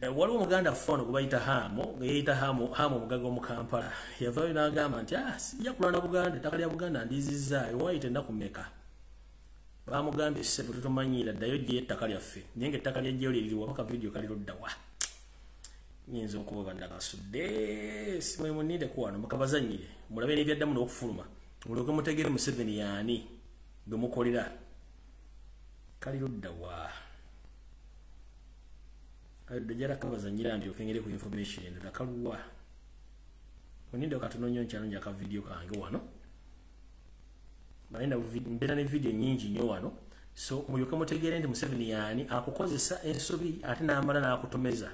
waliwo Muganda phone kubayita Hamo ngeyita Hamo mugaga mu Kampala yavayo n'agamba nti sijja kulwana Buganda ettaka lya Buganda ndizizaayo wayite ndakumeka bamugambye sebo tutomanyira ddayo gye ettaka lyaffe naye ng'ettaka ly'ejjeyo liriwa paka video kalirudda wa nyinza okuba bandakasudde simwe muninde ku wano mukabazanyire mulabe n'ebyaddamu n'okufuluma mulyoke mutegere Museveni yaani gwe mukolera kalirudda wa Dejara kabazanyira ndyo kengere ku information ndakaluwa muninde katono nnyo nkyalo njaka video kange wano baina mbera ne video nyingi nnyo wano so mulyoke mutegere ndi Museveni yaani akukozesa ensobi ate n'amala n'akutomeza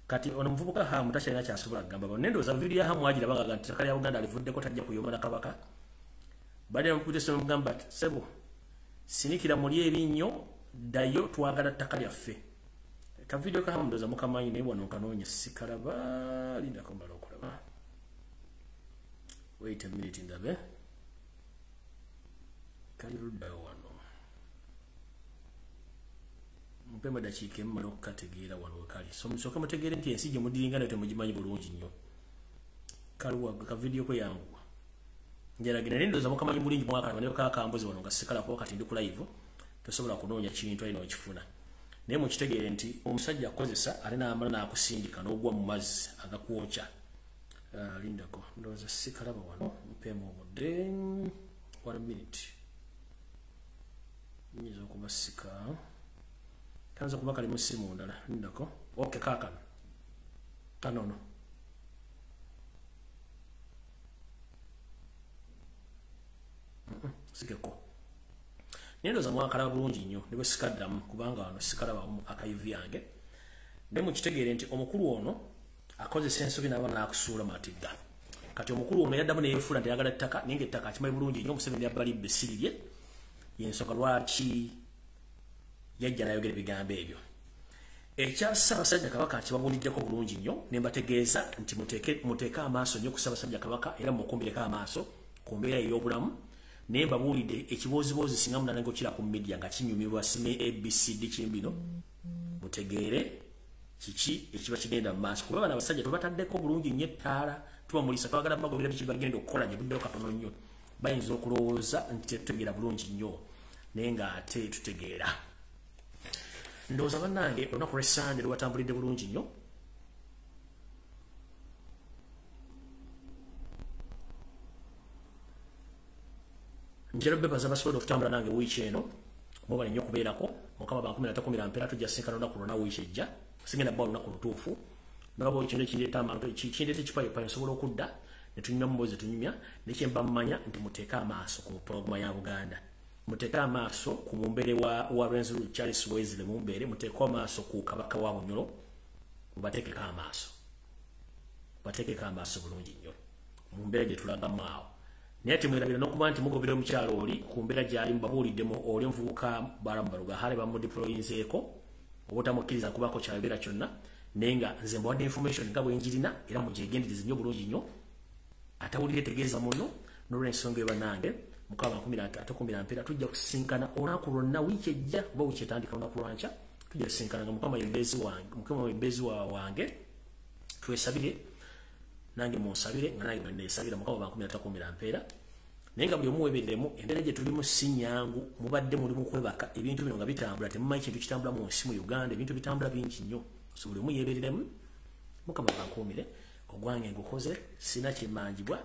kati ono muvubuka Hamu tashayina kyasobola kugamba bonendo za video ya Hamu agira bagaga nti kali ya Uganda alivuddeko tajja kuyoma na kabaka baada ya mukute so mugamba sebo sinikira muli ebinnyo dayo twagala ttaka lyaffe ka video ka Hamu ndoza mukamanyi ne bwana okanoonya sikalaba linda kombala okulaba wait a minute ndabe kali rudda wano mpema dakiika emmala okukategeera wano wekali so musooke mutegeere nti ensi gye mudiringa nayo temugimanyi bulungi nnyo kaliwa ka video ko yangu ngeragena nendoza mukamanyi bulungi mwaka nayo kakambuzi wano nga sikalako kati ndi ku live tosobola kunoonya kintu alina okifuna naye mukitegeere nti omusajja akozesa alina amala n'akusindika n'ogwa mu mazzi agakwokya lindako ndowooza sikalaba wano mpeemu obudde 1 minute nyinza okuba sika kanza kuba kali mu simu ndala lindako okay kaakano kanono sikeko nendo za mwakala bulungi nnyo ne sikaddamu kubanga wano sikalaba akayivu yange ne mukitegeere nti omukulu ono akozesa ensobi n'aba n'akusuula matigga kati omukulu ono yaddamu neyefuula nti ayagala ettaka naye ng'ettaka akimanyi bulungi nnyo Museveni yabbalibbe sirirye y'ensonga lwaki yajja n'ayogera ebigambo ebyo ekya Ssaabasajja Kabaka kibabuuliddeko bulungi nnyo ne mbategeeza nti muteeke amaaso nnyo ku Ssaabasajja Kabaka era mukumbireko amaaso ku mbeera ey'obulamu naye mbabuulidde ekiboozibozi singa munanange okira ku media nga kinyumirwa sime ABCD kimbino mutegeere kiki ekiba kigenda mu maaso kuba bano abasajja tubataddeko bulungi nnyo ettaala tubamulisa twagala bagobera biki bagenda okukola gye buddeyo katono nnyo bayinza okulowooza nti tetutegeera bulungi nnyo naye ng'ate tutegeera ndowooza bannange olunaku lw'Essande lwatambulidde bulungi nnyo njero bebaza basobola okutambula nange wiiki eno mubale nnyo okubeerako mukama bankumiratakumira mpeera tujja sinkana olunaku lwonna wiiki ejja sigenda bba olunaku lutuufu nolaba ekintu ekindeeta ekipayopayo nsobola okudda ne tunyumya mumboozi tunyumya nekyemba mmanya nti muteeke amaaso ku pulogulama ya Buganda muteeke amaaso ku mumbere wa Rwenzururu Charles Wesley mumbere muteeke amaaso ku kabaka wa Bunyoro mubateekeko amaaso bulungi nnyo mumbere gye tulagamu awo naye temwerabira n'okuba nti mugobera omukyalo oli ku mbeera gy'ali mubabuuliddemu oli omuvubuka balamu baluga hale bamudeployinzeeko obutamukkiriza kubako kyabeera kyonna naye nga nze mbawadde information nga bwenjirina era mugyegendereze nnyo bulungi nnyo atawulire tegeeza muno n'olw'ensonga eba nange mukama 13 mpeera tujja kusisinkana olunaku lwonna wiiki ejja kuba wiiki etandika olunaku lwankya tujja kusisinkana nga mukama yembeezi wange twesabire nange munsabire nga nange nesabira mukama 13 mpeera naye nga buli omu weebereremu embeera gye tulimu si nnyangu mubadde mulimu kwebaka ebintu bino nga bitambula temumanyi kintu kitambula mu nsi mu Uganda ebintu bitambula bingi nnyo so buli omu yeebereremu mukama bankuumire ogwange ngukoze sina kimanjibwa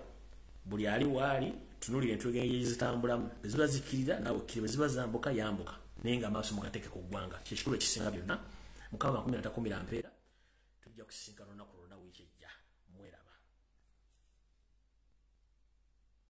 buli ali waali tunulire entwege zitambulamu eziba zikirira nawe okkiriza eziba zambuka yambuka naye nga amaaso mugateeke ku ggwanga kyekikulu ekisinga byonna mukama 13 mpeera tujja kusisinkana olunaku lwonna wiiki ejja mweraba